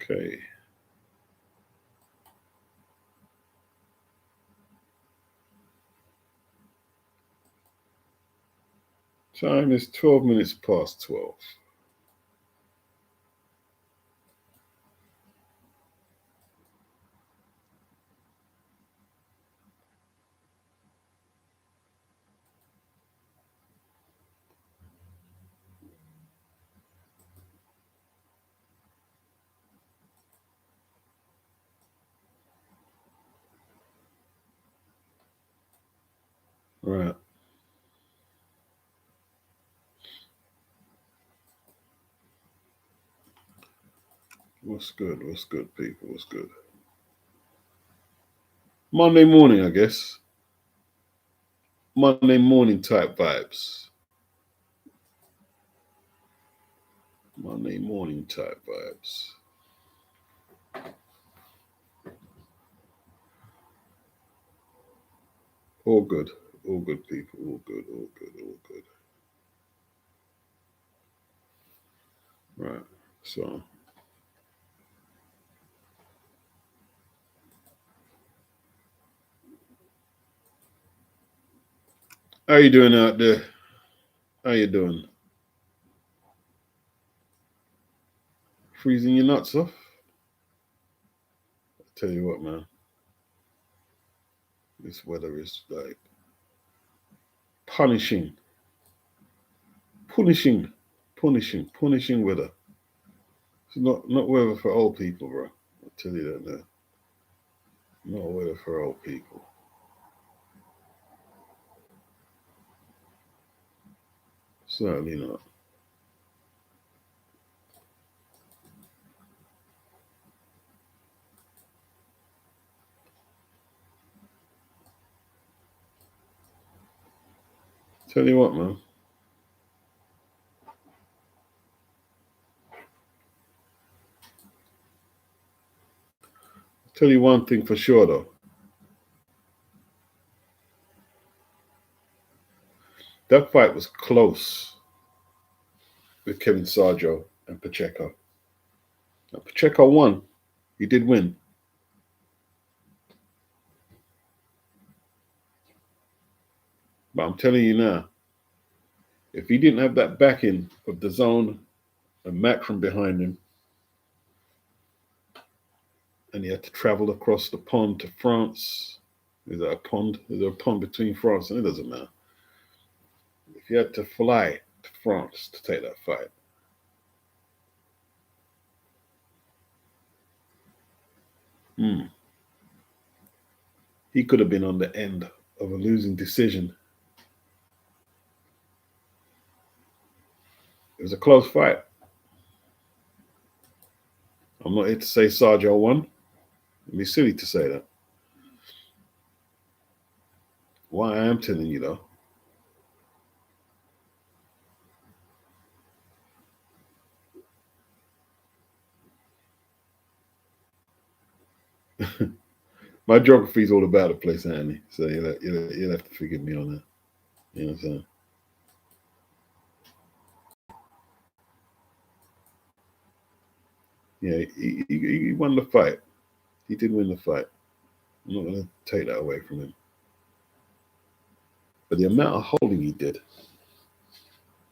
Okay. Time is 12 minutes past 12. Right. What's good? What's good, people? What's good? Monday morning, I guess. Monday morning type vibes. Monday morning type vibes. All good. All good, people. All good. All good. All good. Right. So, how you doing out there? How you doing? Freezing your nuts off? I tell you what, man. This weather is like punishing, punishing, punishing weather. It's not weather for old people, bro. I tell you that now. Not weather for old people. Certainly not. Tell you what, man. Tell you one thing for sure, though. That fight was close with Kevin Sarjo and Pacheco. Now, Pacheco won. He did win. But I'm telling you now, if he didn't have that backing of the zone and Macron behind him, and he had to travel across the pond to France, is there a pond? Is there a pond between France? And it doesn't matter. If you had to fly to France to take that fight, hmm, he could have been on the end of a losing decision. It was a close fight. I'm not here to say Sarjo won. It'd be silly to say that. Why I am telling you though, my geography is all about the place, Andy. So you'll have to forgive me on that. You know what I'm saying? Yeah, he won the fight. He did win the fight. I'm not going to take that away from him. But the amount of holding he did,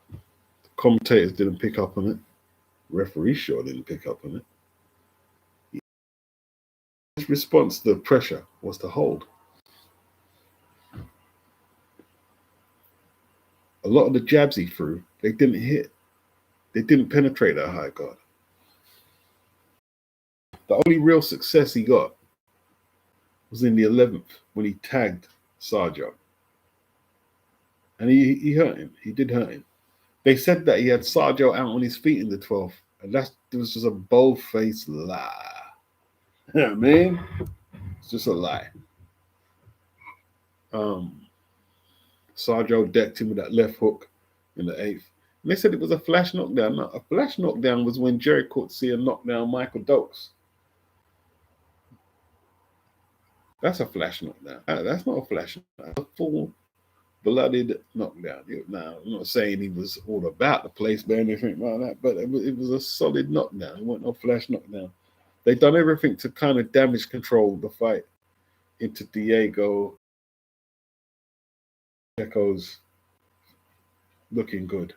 the commentators didn't pick up on it. Referee sure didn't pick up on it. His response to the pressure was to hold. A lot of the jabs he threw, they didn't hit. They didn't penetrate that high guard. The only real success he got was in the 11th when he tagged Sarjo. And he hurt him. He did hurt him. They said that he had Sarjo out on his feet in the 12th. And it was just a bold-faced lie. You know what I mean? It's just a lie. Sarjo decked him with that left hook in the 8th. And they said it was a flash knockdown. No, a flash knockdown was when Jerry Coetzee knocked down Michael Dokes. That's a flash knockdown. That's not a flash knockdown. That's a full blooded knockdown. Now, I'm not saying he was all about the place, but anything like that, but it was a solid knockdown. It wasn't no flash knockdown. They done everything to kind of damage control the fight into Diego Pacheco's looking good.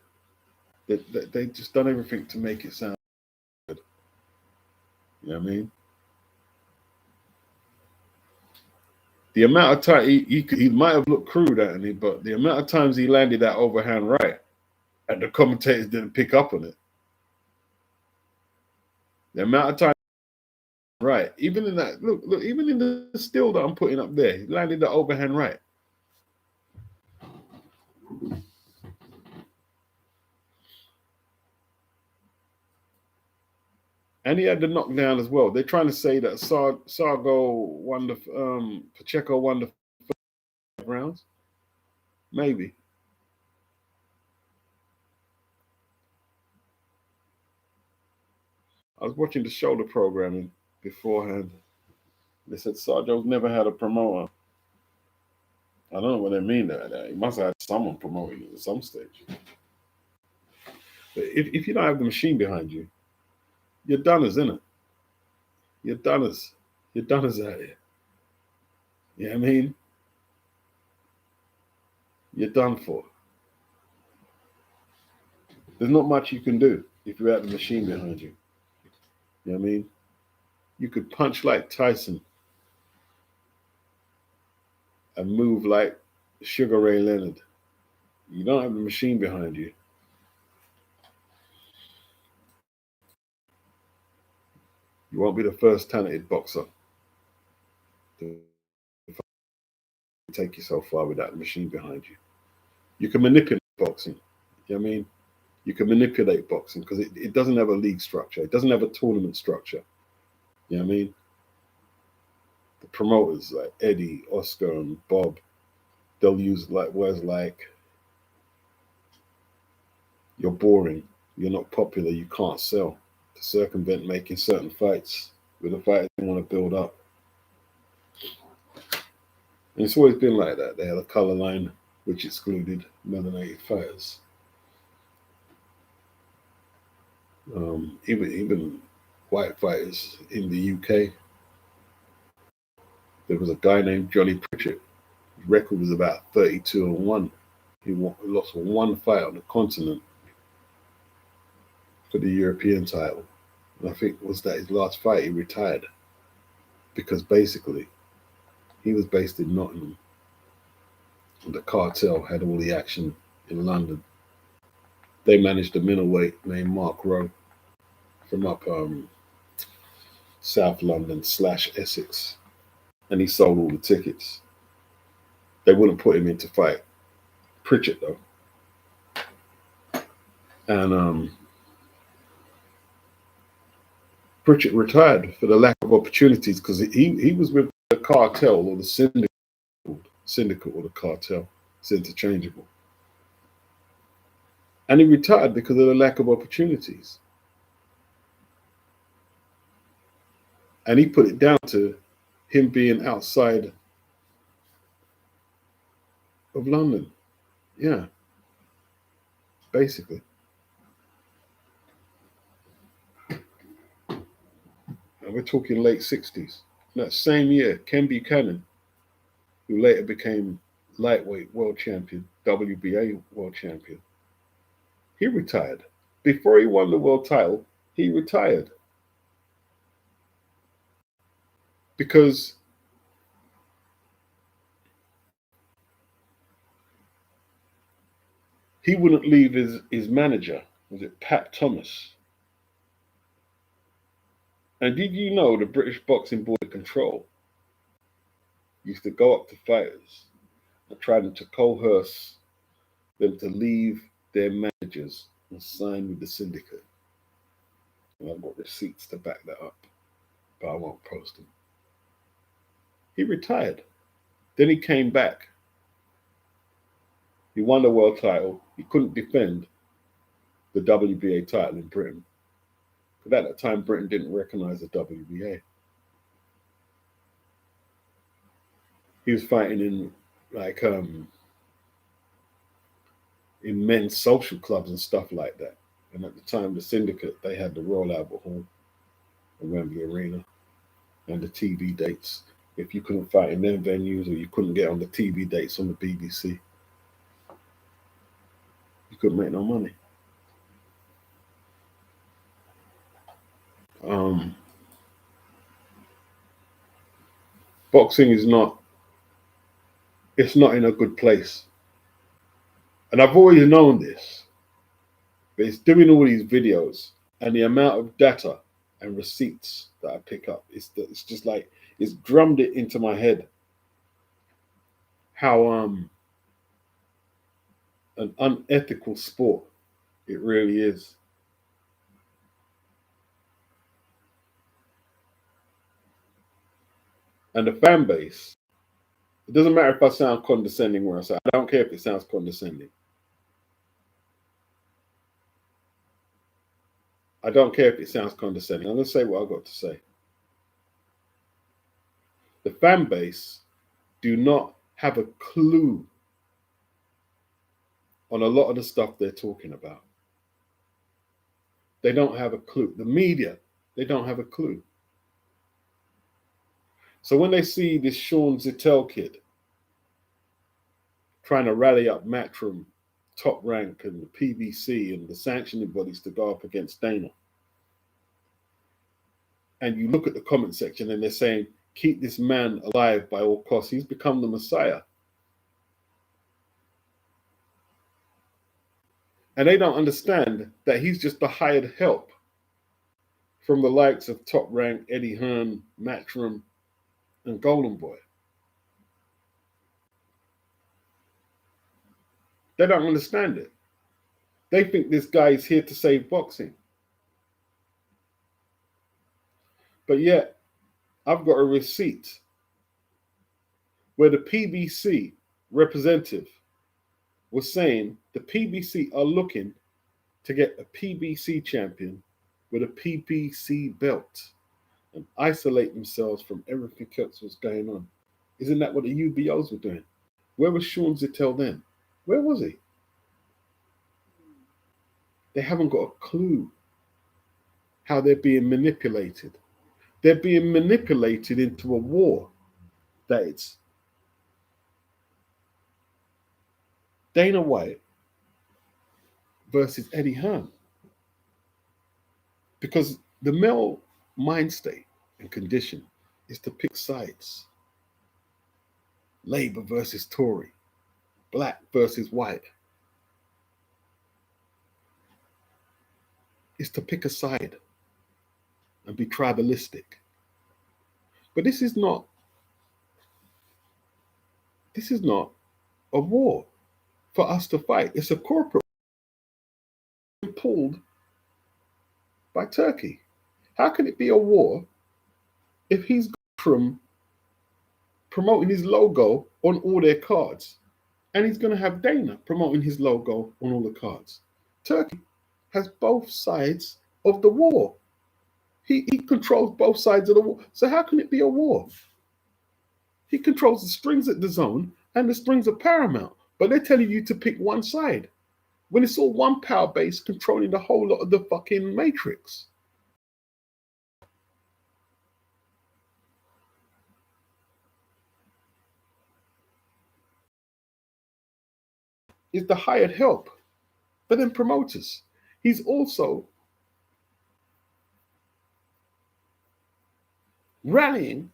They just done everything to make it sound good. You know what I mean? The amount of time he might have looked crude at me, but the amount of times he landed that overhand right, and the commentators didn't pick up on it. The amount of time, right? Even in that, look, even in the still that I'm putting up there, he landed the overhand right. And he had the knockdown as well. They're trying to say that Pacheco won the 5 rounds. Maybe. I was watching the shoulder programming beforehand. They said Sarjo's never had a promoter. I don't know what they mean by that. He must have had someone promoting it at some stage. But if you don't have the machine behind you, you're done, isn't it? You're done out here. You know what I mean? You're done for. There's not much you can do if you have the machine behind you. You know what I mean? You could punch like Tyson and move like Sugar Ray Leonard. You don't have the machine behind you. You won't be the first talented boxer to take you so far without the machine behind you. You can manipulate boxing. You know what I mean? You can manipulate boxing because it doesn't have a league structure. It doesn't have a tournament structure. You know what I mean? The promoters like Eddie, Oscar, and Bob, they'll use like words like, you're boring, you're not popular, you can't sell, to circumvent making certain fights with the fighters they want to build up. And it's always been like that. They had a color line which excluded melanated fighters. Even white fighters in the UK. There was a guy named Johnny Pritchett. His record was about 32-1. He lost one fight on the continent for the European title. And I think was that his last fight, he retired. Because basically, he was based in Nottingham. And the cartel had all the action in London. They managed a middleweight named Mark Rowe from up South London / Essex. And he sold all the tickets. They wouldn't put him in to fight Pritchett though. And Pritchett retired for the lack of opportunities because he was with the cartel or the syndicate or the cartel. It's interchangeable. And he retired because of the lack of opportunities. And he put it down to him being outside of London. Yeah. Basically. And we're talking late 60s. That same year, Ken Buchanan, who later became lightweight world champion, WBA world champion, he retired. Before he won the world title, he retired. Because he wouldn't leave his manager, was it Pat Thomas? And did you know the British Boxing Board of Control used to go up to fighters and try to coerce them to leave their managers and sign with the syndicate? And I've got receipts to back that up, but I won't post them. He retired. Then he came back. He won the world title. He couldn't defend the WBA title in Britain. Because at that time, Britain didn't recognize the WBA. He was fighting in in men's social clubs and stuff like that. And at the time, the syndicate, they had the Royal Albert Hall. and Wembley Arena, and the TV dates. If you couldn't fight in them venues, or you couldn't get on the TV dates on the BBC, you couldn't make no money. Boxing is not, it's not in a good place. And I've always known this, but it's doing all these videos and the amount of data and receipts that I pick up. It's just like, it's drummed it into my head how an unethical sport it really is. And the fan base, it doesn't matter if I sound condescending when I say, I don't care if it sounds condescending. I don't care if it sounds condescending. I'm going to say what I've got to say. The fan base do not have a clue on a lot of the stuff they're talking about. They don't have a clue. The media, they don't have a clue. So when they see this Sean Zittel kid trying to rally up Matchroom, Top Rank, and the PBC and the sanctioning bodies to go up against Dana, and you look at the comment section and they're saying, keep this man alive by all costs. He's become the Messiah. And they don't understand that he's just the hired help from the likes of Top Rank, Eddie Hearn, Matchroom, and Golden Boy. They don't understand it. They think this guy is here to save boxing. But yet, I've got a receipt where the PBC representative was saying the PBC are looking to get a PBC champion with a PBC belt and isolate themselves from everything else that's going on. Isn't that what the UBOs were doing? Where was Sean Zittel then? Where was he? They haven't got a clue how they're being manipulated. They're being manipulated into a war that it's Dana White versus Eddie Hearn. Because the male mind state and condition is to pick sides. Labour versus Tory, black versus white. Is to pick a side and be tribalistic. But this is not a war for us to fight. It's a corporate pulled by Turkey. How can it be a war if he's from promoting his logo on all their cards, and he's going to have Dana promoting his logo on all the cards? Turkey has both sides of the war. He controls both sides of the war. So how can it be a war? He controls the strings at the zone and the strings at Paramount, but they're telling you to pick one side when it's all one power base controlling the whole lot of the fucking matrix. Is the hired help, but then promoters. He's also rallying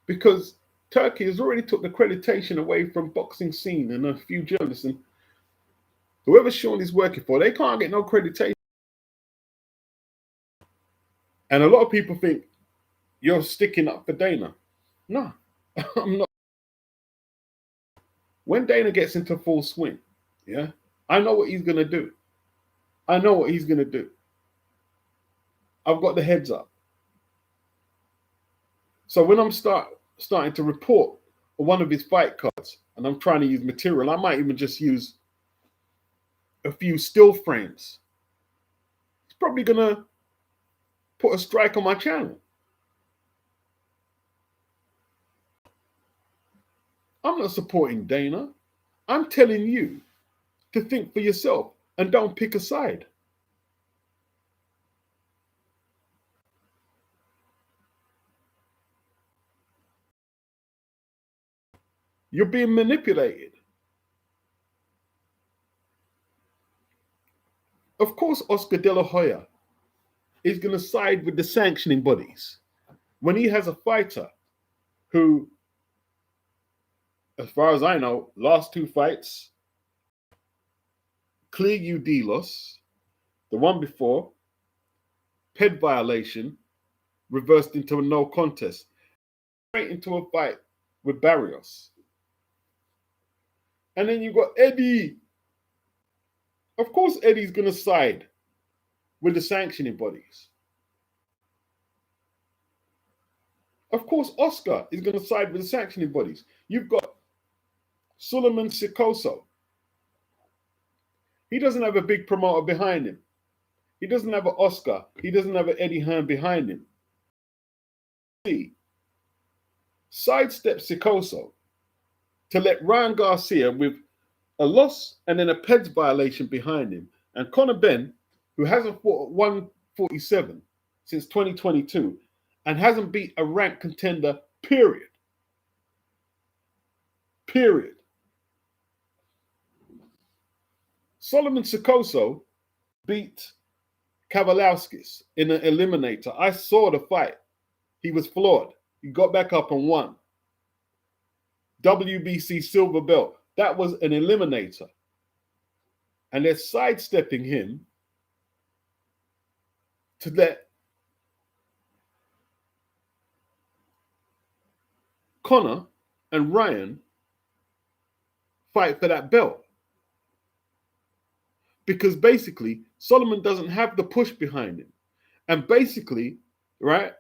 because Turkey has already took the accreditation away from boxing scene and a few journalists, and whoever Sean is working for, they can't get no accreditation. And a lot of people think you're sticking up for Dana. No, I'm not. When Dana gets into full swing, yeah, I know what he's gonna do. I know what he's gonna do. I've got the heads up. So when I'm starting to report one of his fight cards, and I'm trying to use material, I might even just use a few still frames. He's probably gonna put a strike on my channel. I'm not supporting Dana. I'm telling you to think for yourself and don't pick a side. You're being manipulated. Of course, Oscar De La Hoya is going to side with the sanctioning bodies when he has a fighter who, as far as I know, last 2 fights, clear UD loss. The one before, PED violation, reversed into a no contest. Straight into a fight with Barrios. And then you got Eddie. Of course, Eddie's going to side with the sanctioning bodies. Of course, Oscar is going to side with the sanctioning bodies. You've got Suleiman Sikoso. He doesn't have a big promoter behind him. He doesn't have an Oscar. He doesn't have an Eddie Hearn behind him. He sidesteps Sikoso to let Ryan Garcia, with a loss and then a PEDS violation behind him, and Conor Benn, who hasn't fought at 147 since 2022 and hasn't beat a ranked contender, period. Period. Solomon Sikoso beat Kavaliauskas in an eliminator. I saw the fight. He was flawed. He got back up and won. WBC silver belt. That was an eliminator. And they're sidestepping him to let Conor and Ryan fight for that belt. Because basically, Solomon doesn't have the push behind him. And basically, right,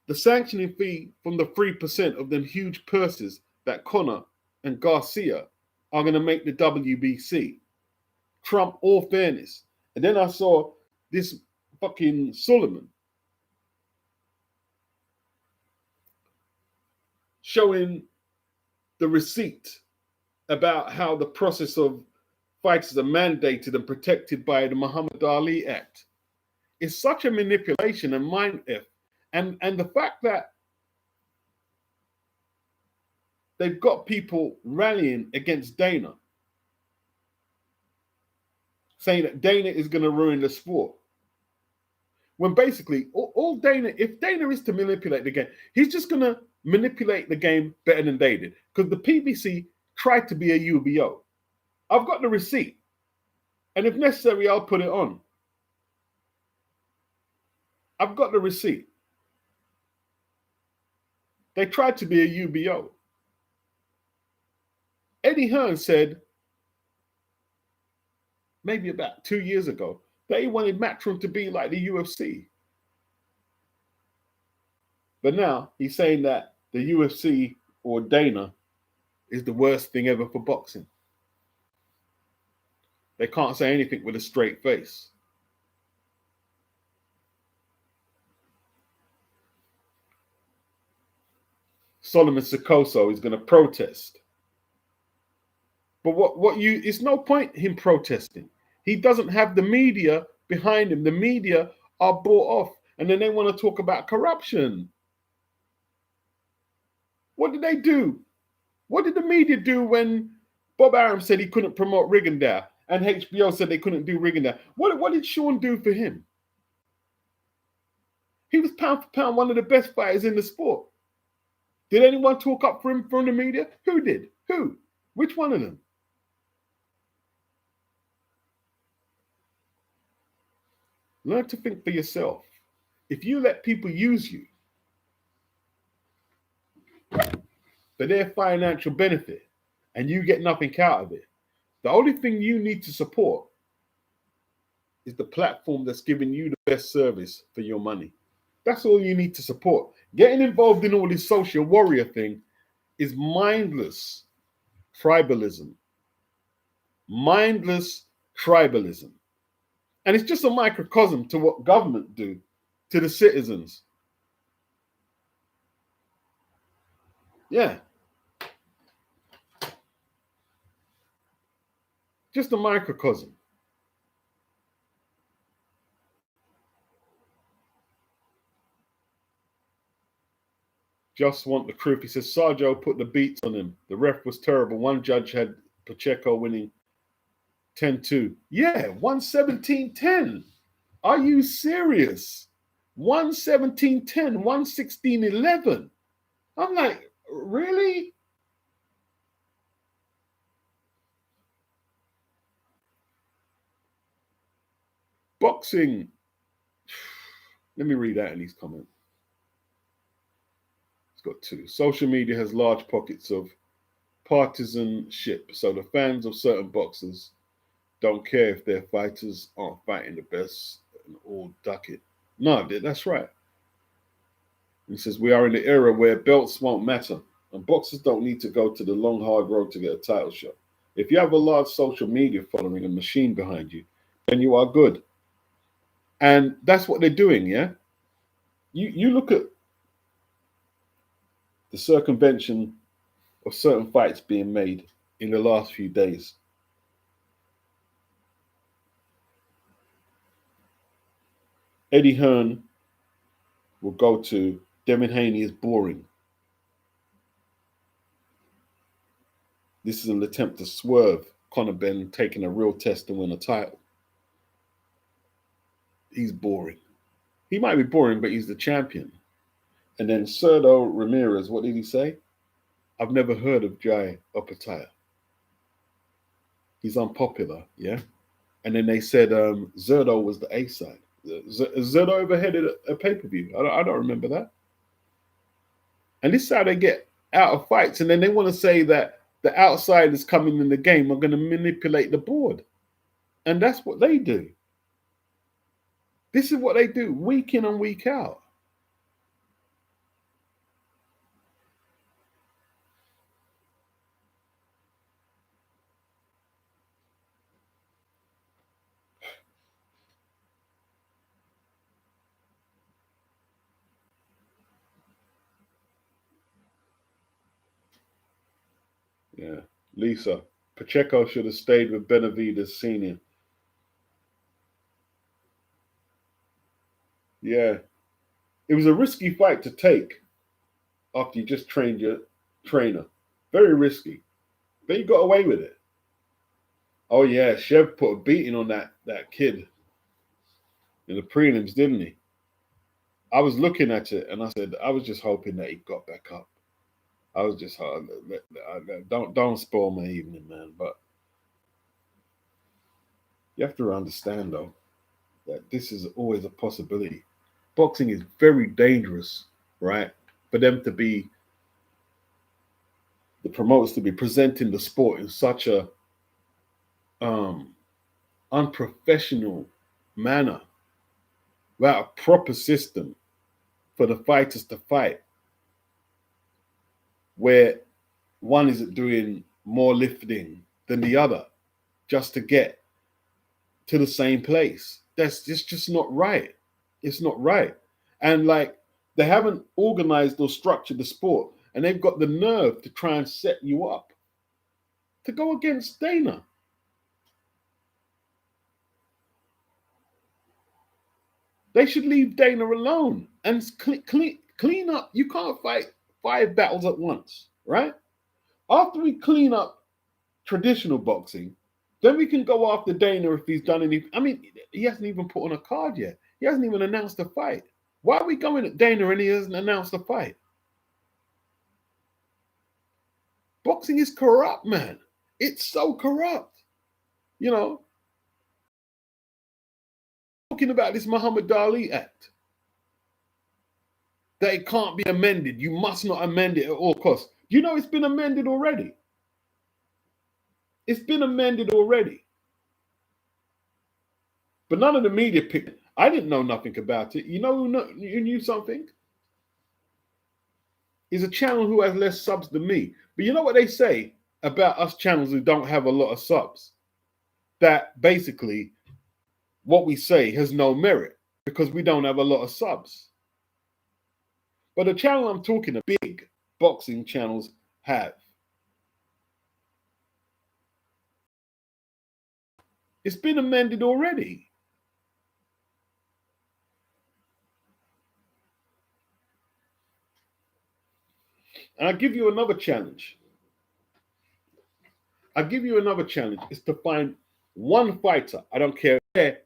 the sanctioning fee from the 3% of them huge purses that Conor and Garcia are going to make the WBC trump all fairness. And then I saw this fucking Solomon showing the receipt about how the process of fighters are mandated and protected by the Muhammad Ali Act. It's such a manipulation and mind F. And the fact that they've got people rallying against Dana, saying that Dana is going to ruin the sport. When basically, all Dana, if Dana is to manipulate the game, he's just going to manipulate the game better than they did. Because the PBC tried to be a UBO. I've got the receipt. And if necessary, I'll put it on. I've got the receipt. They tried to be a UBO. Eddie Hearn said, maybe about 2 years ago, that he wanted Matchroom to be like the UFC. But now he's saying that the UFC or Dana is the worst thing ever for boxing. They can't say anything with a straight face. Solomon Sikoso is going to protest. But it's no point him protesting. He doesn't have the media behind him. The media are bought off, and then they want to talk about corruption. What did they do? What did the media do when Bob Arum said he couldn't promote Rigondeaux and HBO said they couldn't do Rigondeaux? What did Sean do for him? He was pound for pound one of the best fighters in the sport. Did anyone talk up for him from the media? Who did? Who? Which one of them? Learn to think for yourself. If you let people use you for their financial benefit and you get nothing out of it, the only thing you need to support is the platform that's giving you the best service for your money. That's all you need to support. Getting involved in all this social warrior thing is mindless tribalism. Mindless tribalism. And it's just a microcosm to what government do to the citizens. Yeah. Just a microcosm. Just want the truth. He says Sergio put the beats on him. The ref was terrible. One judge had Pacheco winning 10-2. Yeah, 117-10. Are you serious? 117-10, 116-11. I'm like, really? Boxing. Let me read out in these comments. It's got two. Social media has large pockets of partisanship, so the fans of certain boxers don't care if their fighters aren't fighting the best and all duck it. No, that's right. He says we are in the era where belts won't matter and boxers don't need to go to the long, hard road to get a title shot. If you have a large social media following and machine behind you, then you are good. And that's what they're doing, yeah? You look at the circumvention of certain fights being made in the last few days. Eddie Hearn will go to Devin Haney is boring. This is an attempt to swerve Conor Benn taking a real test to win a title. He's boring. He might be boring, but he's the champion. And then Sergio Ramirez, what did he say? I've never heard of Jai Opetaia. He's unpopular, yeah? And then they said Zerdo was the A side. Zerdo ever headed a pay-per-view? I don't remember that. And this is how they get out of fights. And then they want to say that the outsiders coming in the game are going to manipulate the board. And that's what they do. This is what they do week in and week out. Yeah. Lisa, Pacheco should have stayed with Benavidez Sr. Yeah. It was a risky fight to take after you just trained your trainer. Very risky. But you got away with it. Oh, yeah. Chev put a beating on that kid in the prelims, didn't he? I was looking at it and I said, I was just hoping that he got back up. I was just don't spoil my evening, man. But you have to understand though that this is always a possibility. Boxing is very dangerous, right? For them to be the promoters to be presenting the sport in such a unprofessional manner, without a proper system for the fighters to fight, where one isn't doing more lifting than the other just to get to the same place. That's just not right. It's not right. And like they haven't organized or structured the sport, and they've got the nerve to try and set you up to go against Dana. They should leave Dana alone and clean up. You can't fight 5 battles at once, right? After we clean up traditional boxing, then we can go after Dana if he's done anything. I mean, he hasn't even put on a card yet. He hasn't even announced a fight. Why are we going at Dana and he hasn't announced a fight? Boxing is corrupt, man. It's so corrupt. You know, talking about this Muhammad Ali Act, that it can't be amended. You must not amend it at all costs. You know it's been amended already. It's been amended already. But none of the media picked it. I didn't know nothing about it. You know who knew something? Is a channel who has less subs than me. But you know what they say about us channels who don't have a lot of subs? That basically what we say has no merit because we don't have a lot of subs. But the channel I'm talking about, big boxing channels have. It's been amended already. And I give you another challenge. Is to find one fighter, I don't care where,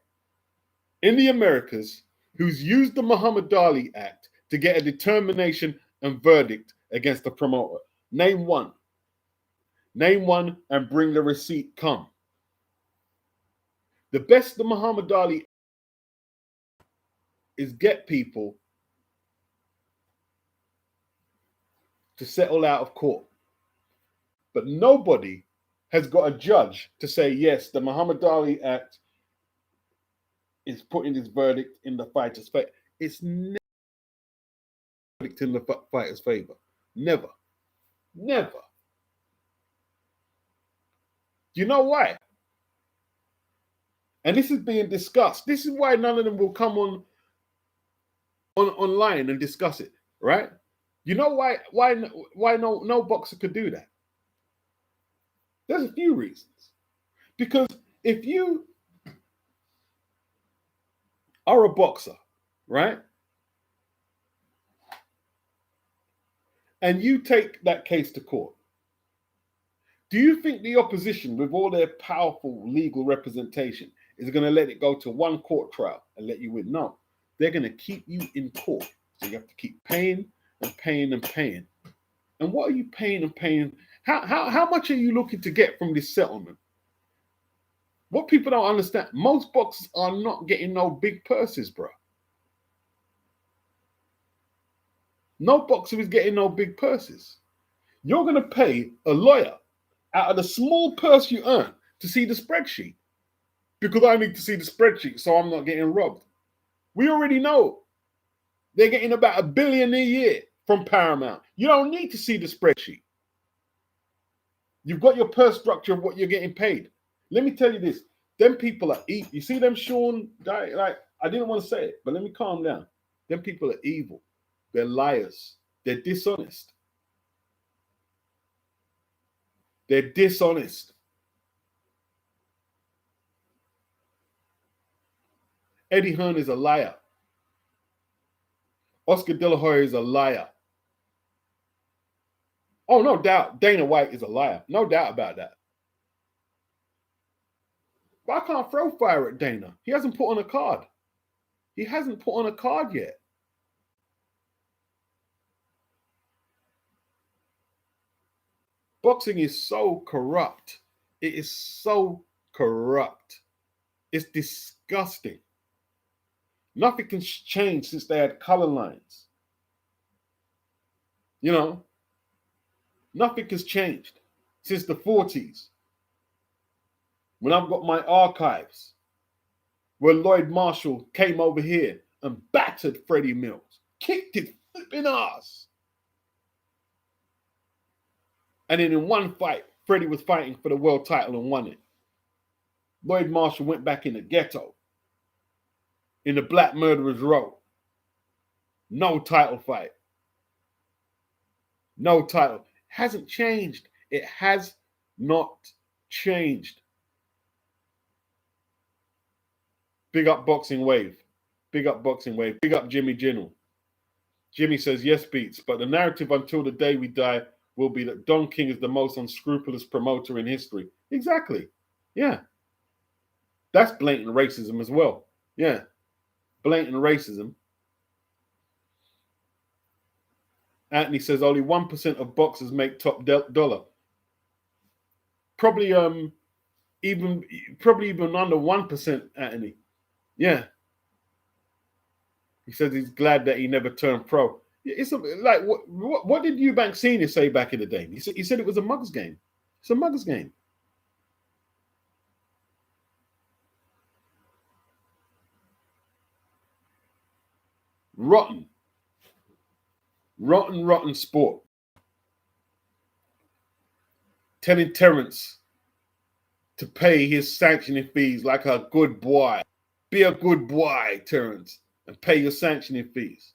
in the Americas who's used the Muhammad Ali Act to get a determination and verdict against the promoter. Name one. Name one and bring the receipt. Come. The best the Muhammad Ali is get people to settle out of court. But nobody has got a judge to say, yes, the Muhammad Ali Act is putting his verdict in the fighter's favor. It's never verdict in the fighter's favor. Never. Never. Do you know why? And this is being discussed. This is why none of them will come online and discuss it, right? You know why no boxer could do that? There's a few reasons. Because if you are a boxer, right? And you take that case to court, do you think the opposition, with all their powerful legal representation, is going to let it go to one court trial and let you win? No. They're going to keep you in court. So you have to keep paying and paying and paying. And what are you paying and paying? How much are you looking to get from this settlement? What people don't understand, most boxers are not getting no big purses, bro. No boxer is getting no big purses. You're going to pay a lawyer out of the small purse you earn to see the spreadsheet. Because I need to see the spreadsheet so I'm not getting robbed. We already know they're getting about $1 billion a year from Paramount. You don't need to see the spreadsheet. You've got your purse structure of what you're getting paid. Let me tell you this. Them people are evil. You see them, Sean? Like, I didn't want to say it, but let me calm down. Them people are evil. They're liars. They're dishonest. They're dishonest. Eddie Hearn is a liar. Oscar De La Hoya is a liar. Oh, no doubt. Dana White is a liar. No doubt about that. But I can't throw fire at Dana. He hasn't put on a card. He hasn't put on a card yet. Boxing is so corrupt. It is so corrupt. It's disgusting. Nothing can change since they had color lines. You know, nothing has changed since the 40s. When I've got my archives where Lloyd Marshall came over here and battered Freddie Mills, kicked his flipping ass. And then in one fight, Freddie was fighting for the world title and won it. Lloyd Marshall went back in the ghetto, in the Black Murderers Row. No title fight. No title. Hasn't changed. It has not changed. Big up Boxing Wave. Big up Boxing Wave. Big up Jimmy Ginnell. Jimmy says, yes, Beats, but the narrative until the day we die will be that Don King is the most unscrupulous promoter in history. Exactly. Yeah. That's blatant racism as well. Yeah. Blatant racism. Anthony says only 1% of boxers make top dollar. Probably even under 1%, Anthony. Yeah. He says he's glad that he never turned pro. It's like what did Eubank Senior say back in the day? He said it was a mug's game. It's a mug's game. Rotten sport. Telling Terence to pay his sanctioning fees like a good boy. Be a good boy, Terence, and pay your sanctioning fees.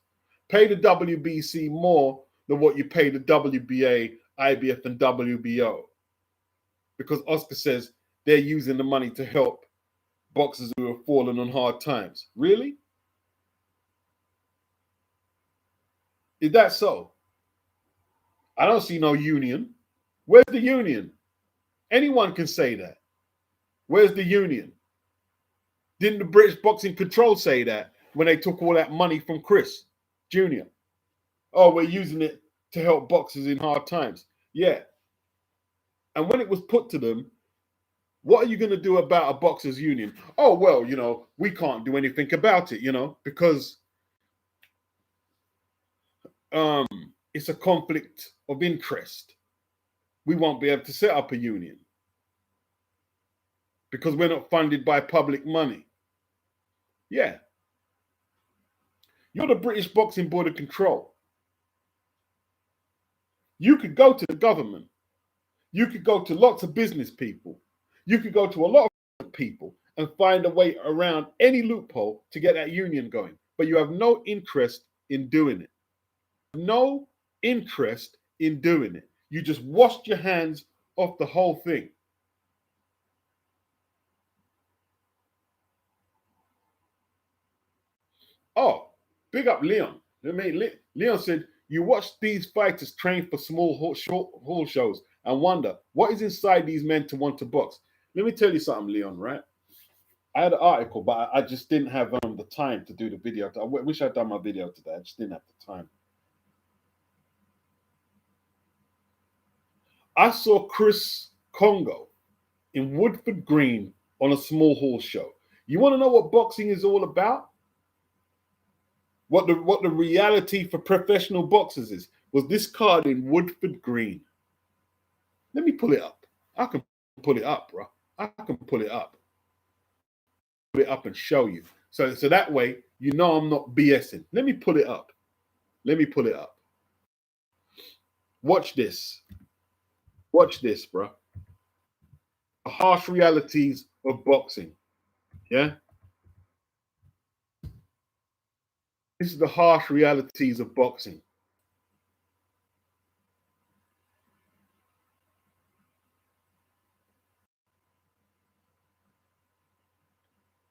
Pay the WBC more than what you pay the WBA, IBF, and WBO. Because Oscar says they're using the money to help boxers who have fallen on hard times. Really? Is that so? I don't see no union. Where's the union? Anyone can say that. Where's the union? Didn't the British Boxing Control say that when they took all that money from Chris Jr.? Oh, we're using it to help boxers in hard times. Yeah. And when it was put to them, what are you going to do about a boxers union? Oh, well, we can't do anything about it, because it's a conflict of interest. We won't be able to set up a union because we're not funded by public money. Yeah. You're the British Boxing Board of Control. You could go to the government. You could go to lots of business people. You could go to a lot of people and find a way around any loophole to get that union going. But you have no interest in doing it. No interest in doing it. You just washed your hands off the whole thing. Oh, big up Leon. Leon said, you watch these fighters train for small short hall shows and wonder what is inside these men to want to box. Let me tell you something, Leon, right? I had an article, but I just didn't have the time to do the video. I wish I'd done my video today. I just didn't have the time. I saw Chris Kongo in Woodford Green on a small hall show. You want to know what boxing is all about? What the reality for professional boxers is? Was this card in Woodford Green? Let me pull it up. I can pull it up, bro. I can pull it up. Pull it up and show you. So that way, I'm not BSing. Let me pull it up. Let me pull it up. Watch this. Watch this, bro. The harsh realities of boxing. Yeah? This is the harsh realities of boxing.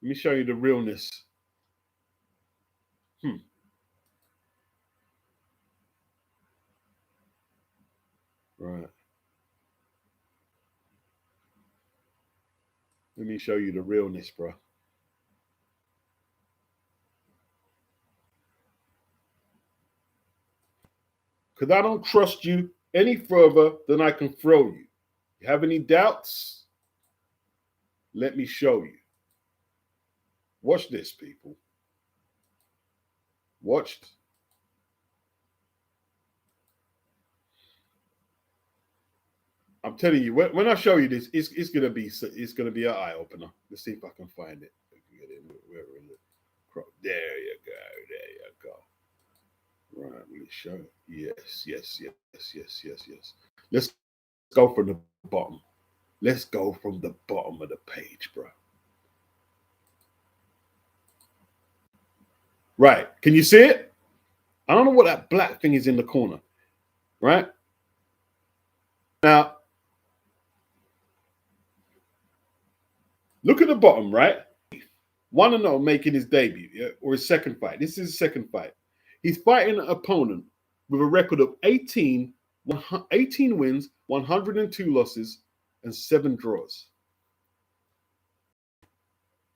Let me show you the realness. Right. Let me show you the realness, bro. Because I don't trust you any further than I can throw you. You have any doubts? Let me show you. Watch this, people. Watch. I'm telling you, when I show you this, it's gonna be an eye opener. Let's see if I can find it. There you go. There you go. Right, let me show you. Yes. Let's go from the bottom. Let's go from the bottom of the page, bro. Right. Can you see it? I don't know what that black thing is in the corner. Right? Now, look at the bottom, right? 1-0 making his debut, yeah, or his second fight. This is his second fight. He's fighting an opponent with a record of 18 wins, 102 losses, and 7 draws.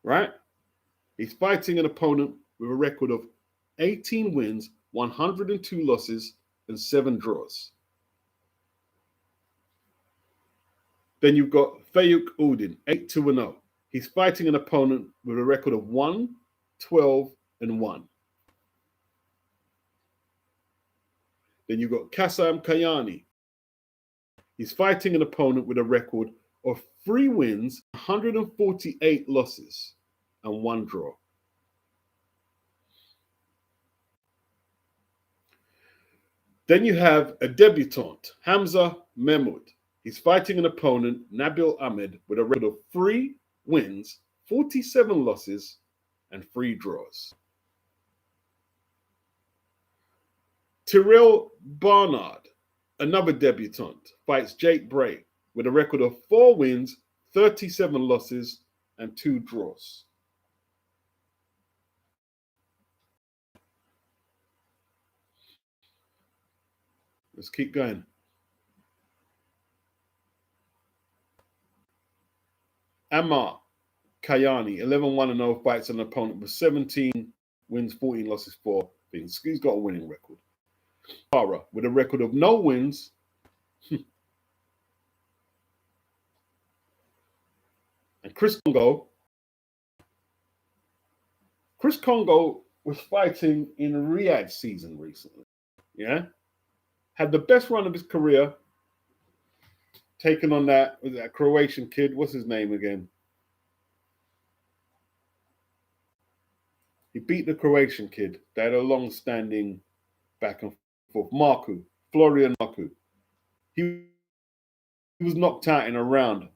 Right? He's fighting an opponent with a record of 18 wins, 102 losses, and 7 draws. Then you've got Fayouk Udin, 8-2-0. He's fighting an opponent with a record of 1, 12, and 1. Then you've got Kasam Kayani. He's fighting an opponent with a record of 3 wins, 148 losses, and 1 draw. Then you have a debutant, Hamza Mahmoud. He's fighting an opponent, Nabil Ahmed, with a record of 3 wins, 47 losses, and 3 draws. Tyrell Barnard, another debutant, fights Jake Bray with a record of 4 wins, 37 losses, and 2 draws. Let's keep going. Amar Kayani, 11-1-0 fights an opponent with 17 wins, 14 losses, 4 things. He's got a winning record. Tara, with a record of no wins, and Chris Kongo was fighting in Riyadh season recently. Yeah? Had the best run of his career, taking on that Croatian kid. What's his name again? He beat the Croatian kid. They had a long-standing back and forth. Florian Marku. He was knocked out in a round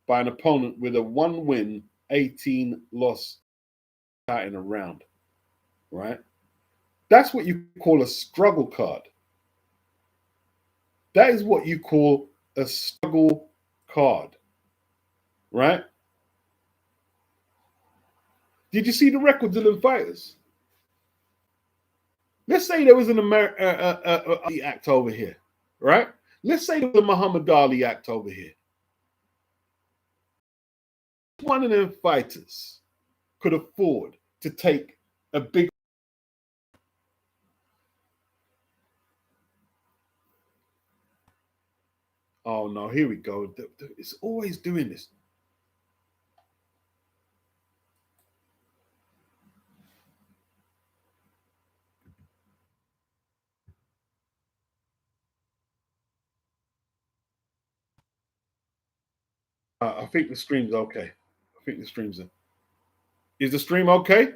by an opponent with a 1-win, 18-loss out in a round. Right? That's what you call a struggle card. That is what you call a struggle card. Right? Did you see the records of them fighters? Let's say there was an Ali act over here, right? Let's say there was a Muhammad Ali act over here. One of them fighters could afford to take a big... Oh, no, here we go. It's always doing this. I think the stream's okay. Is the stream okay?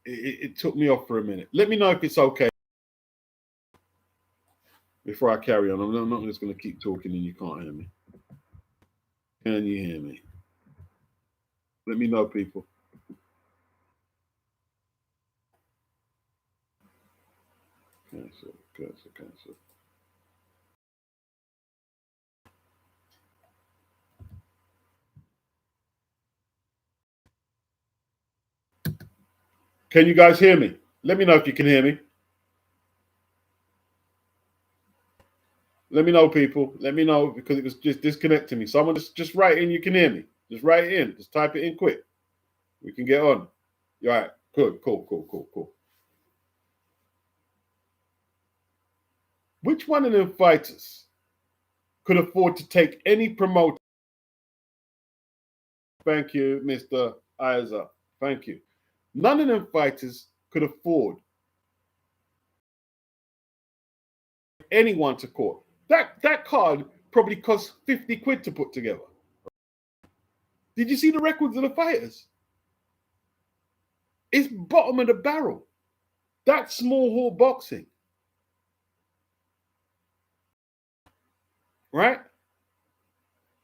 It took me off for a minute. Let me know if it's okay before I carry on. I'm not just going to keep talking and you can't hear me. Can you hear me? Let me know, people. Cancel. Can you guys hear me? Let me know if you can hear me. Let me know, people. Let me know, because it was just disconnecting me. Someone just write in, you can hear me. Just write it in. Just type it in quick. We can get on. All right. Good. Cool. Which one of them fighters could afford to take any promoter? Thank you, Mr. Isaac. Thank you. None of them fighters could afford anyone to court. That card probably cost 50 quid to put together. Did you see the records of the fighters? It's bottom of the barrel. That's small hall boxing. Right?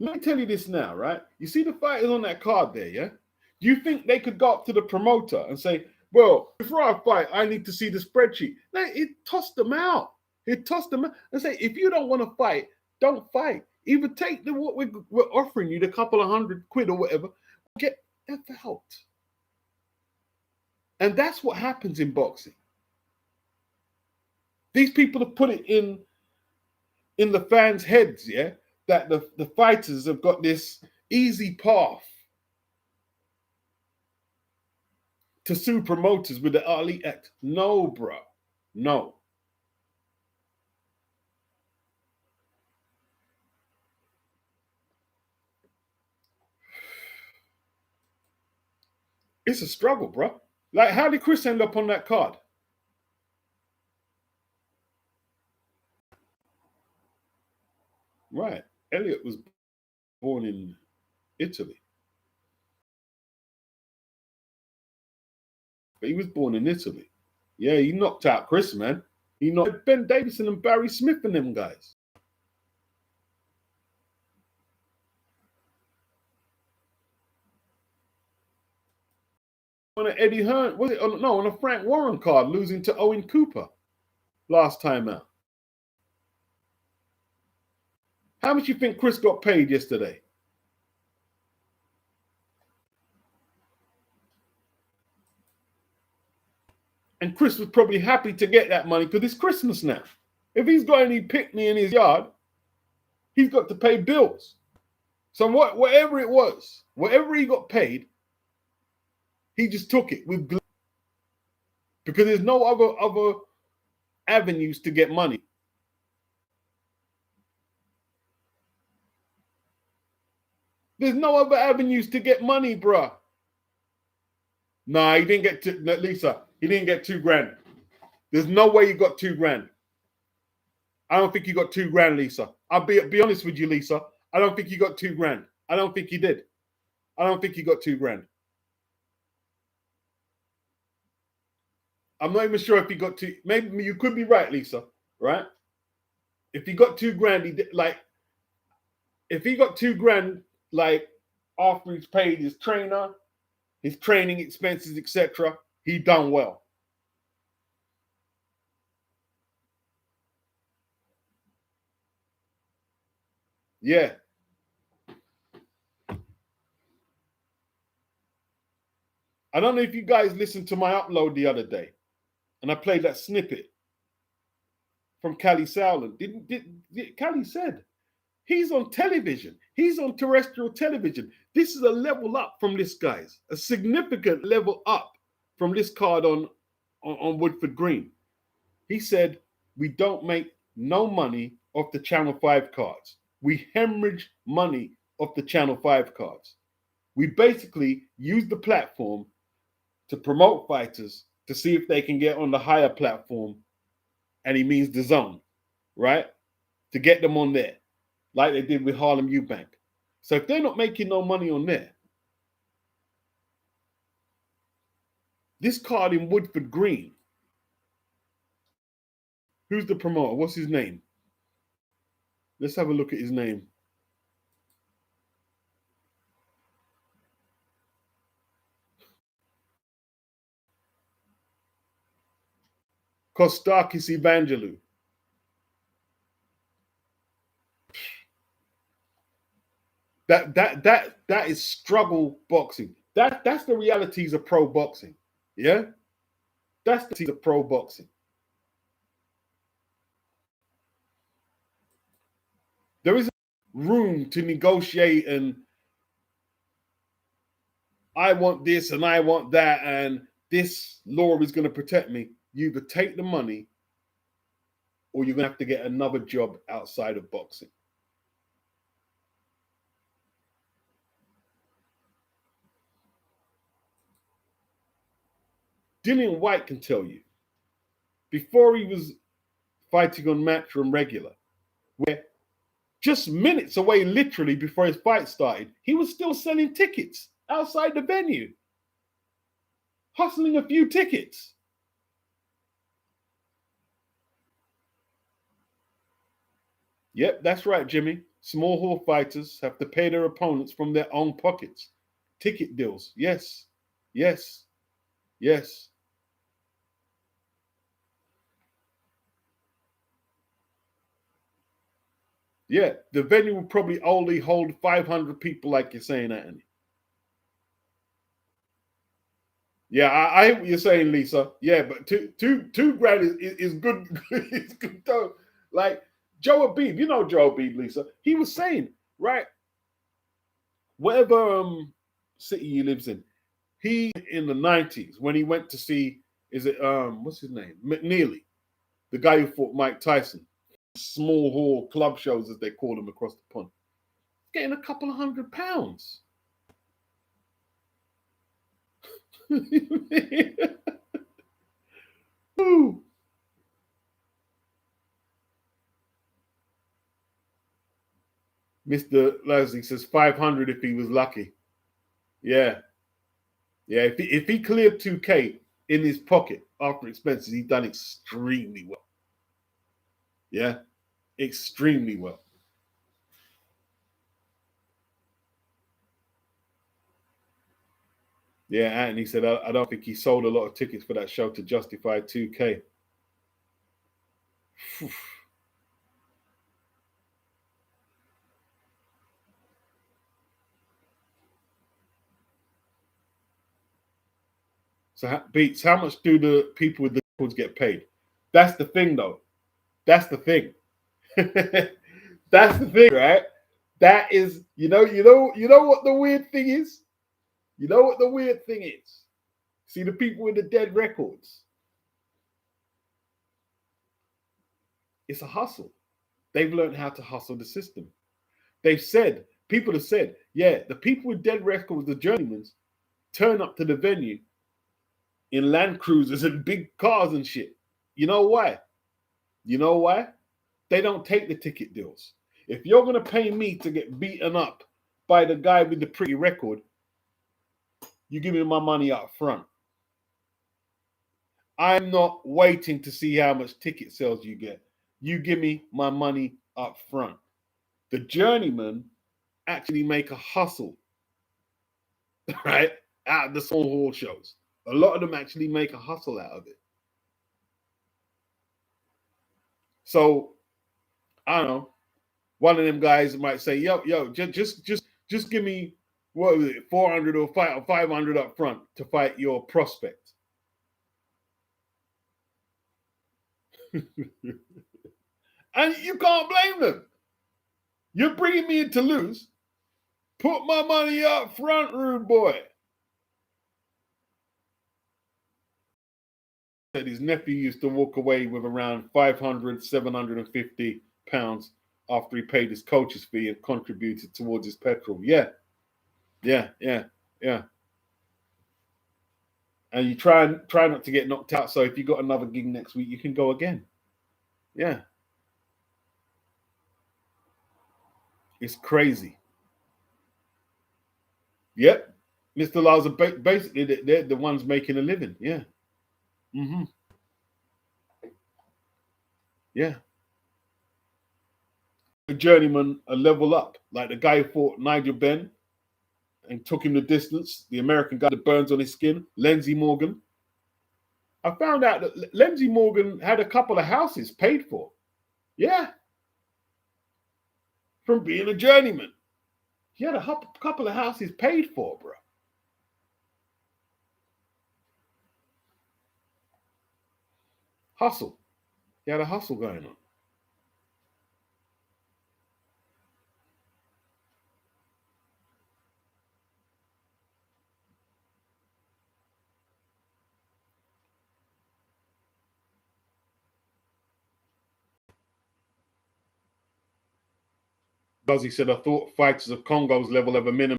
Let me tell you this now, right? You see the fighters on that card there, yeah? Do you think they could go up to the promoter and say, well, before I fight, I need to see the spreadsheet? No, it tossed them out. It tossed them out and say, if you don't want to fight, don't fight. Either take what we're offering you, the couple of £100 or whatever, get out. And that's what happens in boxing. These people have put it in the fans' heads, yeah, that the fighters have got this easy path to sue promoters with the Ali Act. No, bro. No. It's a struggle, bro. Like, how did Chris end up on that card? Right. Elliot was born in Italy. But he was born in Italy. Yeah, he knocked out Chris, man. He knocked Ben Davison and Barry Smith and them guys. On an Eddie Hearn, was it? No, on a Frank Warren card, losing to Owen Cooper last time out. How much you think Chris got paid yesterday? And Chris was probably happy to get that money because it's Christmas now. If he's got any picnic in his yard, he's got to pay bills. So whatever it was, whatever he got paid, he just took it with glee. Because there's no other avenues to get money. There's no other avenues to get money, bruh. Nah, he didn't get Lisa. He didn't get $2,000. There's no way you got $2,000. I don't think you got $2,000, Lisa. I'll be honest with you, Lisa. I don't think you got $2,000. I don't think he did. I don't think he got $2,000. I'm not even sure if he got two. Maybe you could be right, Lisa. Right? If he got $2,000, he did, like. If he got $2,000, like after he's paid his trainer, his training expenses, etc., he done well. Yeah. I don't know if you guys listened to my upload the other day, and I played that snippet from Callie Sowland. Callie said he's on television. He's on terrestrial television. This is a level up from this, guys. A significant level up from this card on Woodford Green. He said, we don't make no money off the Channel 5 cards. We hemorrhage money off the Channel 5 cards. We basically use the platform to promote fighters to see if they can get on the higher platform, and he means the zone, right? To get them on there, like they did with Harlem Eubank. So if they're not making no money on there, this card in Woodford Green, who's the promoter? What's his name? Let's have a look at his name. Kostakis Evangelou. That is struggle boxing. That's the realities of pro boxing. Yeah? That's the realities of pro boxing. There isn't room to negotiate and I want this and I want that and this law is going to protect me. You either take the money or you're going to have to get another job outside of boxing. Dillian Whyte can tell you, before he was fighting on Matchroom Regular, where just minutes away, literally before his fight started, he was still selling tickets outside the venue, hustling a few tickets. Yep, that's right, Jimmy. Small hall fighters have to pay their opponents from their own pockets. Ticket deals. Yes. Yes. Yes. Yeah, the venue will probably only hold 500 people, like you're saying, Anthony. Yeah, I hear what you're saying, Lisa. Yeah, but two grand is good. It's good though. Like Joe Habib, you know Joe Habib, Lisa. He was saying, right, whatever city he lives in, he in the 90s when he went to see, is it what's his name? McNeely, the guy who fought Mike Tyson. Small hall club shows, as they call them across the pond, getting a couple of £100. Ooh. Mr. Leslie says 500 if he was lucky. Yeah. Yeah, if he cleared 2K in his pocket after expenses, he's done extremely well. Yeah, extremely well. Yeah, and he said, I don't think he sold a lot of tickets for that show to justify 2K. So, Beats, how much do the people with the records get paid? That's the thing, though. That's the thing. That's the thing, right? That is, you know what the weird thing is? You know what the weird thing is? See the people with the dead records. It's a hustle. They've learned how to hustle the system. People have said, yeah, the people with dead records, the journeymans, turn up to the venue in Land Cruisers and big cars and shit. You know why? You know why? They don't take the ticket deals. If you're going to pay me to get beaten up by the guy with the pretty record, you give me my money up front. I'm not waiting to see how much ticket sales you get. You give me my money up front. The journeymen actually make a hustle, right, out of the small hall shows. A lot of them actually make a hustle out of it. So, I don't know. One of them guys might say, yo, just give me, what was it, 400 or 500 up front to fight your prospect. And you can't blame them. You're bringing me in to lose. Put my money up front, rude boy. Said his nephew used to walk away with around 500, 750 pounds after he paid his coach's fee and contributed towards his petrol. Yeah. And you try not to get knocked out. So if you got another gig next week, you can go again. Yeah. It's crazy. Yep. Mr. Laws are basically they're the ones making a living. Yeah. Mm-hmm. Yeah. The journeyman a level up. Like the guy who fought Nigel Benn and took him the distance. The American guy that burns on his skin, Lenzie Morgan. I found out that Lenzie Morgan had a couple of houses paid for. Yeah. From being a journeyman. He had a couple of houses paid for, bro. Hustle. He had a hustle going on. Guzzy said, I thought fighters of Congo's level have a minimum.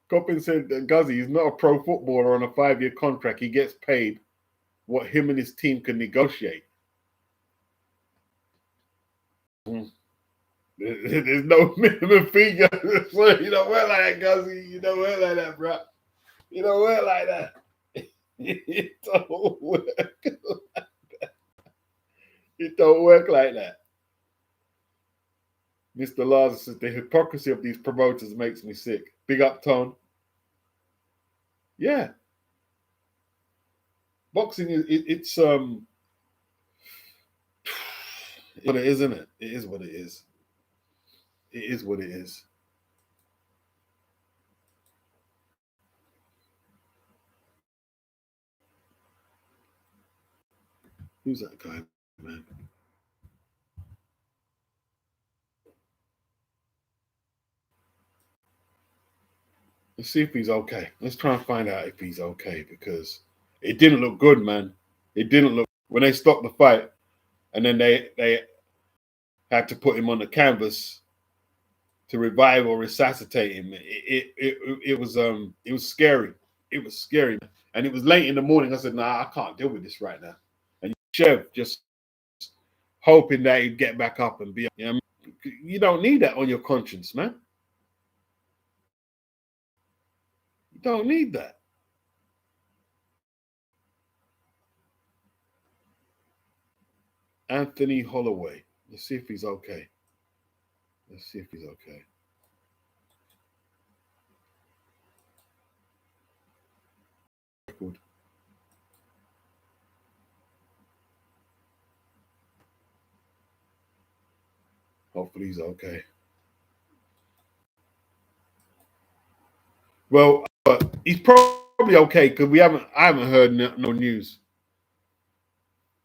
Coppin said that Guzzy is not a pro footballer on a 5-year contract. He gets paid what him and his team can negotiate. There's no minimum figure. So you don't work like that, Guzzy. You don't work like that, bro. You don't work like that. It don't work like that. It don't work like that. Mr. Larson says the hypocrisy of these promoters makes me sick. Big up, Tone. Yeah. Boxing it's what it is, isn't it? It is what it is. It is what it is. Who's that guy, man? Let's see if he's okay. Let's try and find out if he's okay because it didn't look good, man. It didn't look when they stopped the fight and then they had to put him on the canvas to revive or resuscitate him. It was scary. It was scary, and it was late in the morning. I said, "Nah, I can't deal with this right now." And Chev just hoping that he'd get back up and be. You know, you don't need that on your conscience, man. You don't need that. Anthony Holloway. Let's see if he's okay. Let's see if he's okay. Good. Hopefully he's okay. Well, he's probably okay because I haven't heard no news.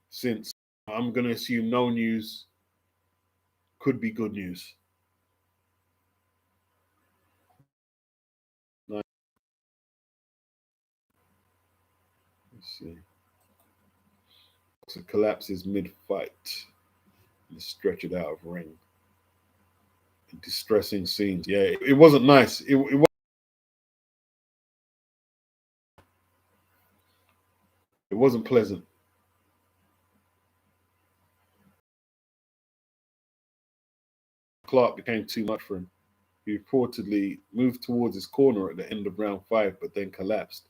since I'm going to assume no news could be good news. Let's see. So collapses mid-fight and stretched out of ring. Distressing scenes. Yeah, it wasn't nice. It wasn't pleasant. Clark became too much for him. He reportedly moved towards his corner at the end of round 5, but then collapsed.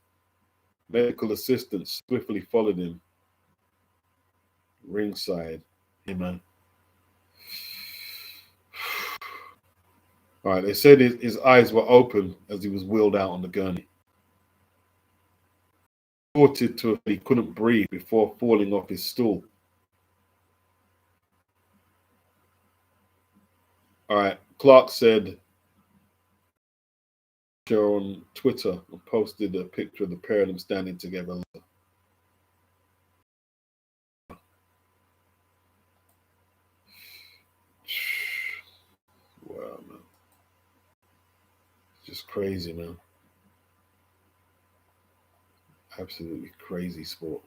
Medical assistants swiftly followed him ringside. Hey, man. All right, they said his eyes were open as he was wheeled out on the gurney. Reported to he couldn't breathe before falling off his stool. All right, Clark said on Twitter and posted a picture of the pair of them standing together. Wow, man. It's just crazy, man. Absolutely crazy sport.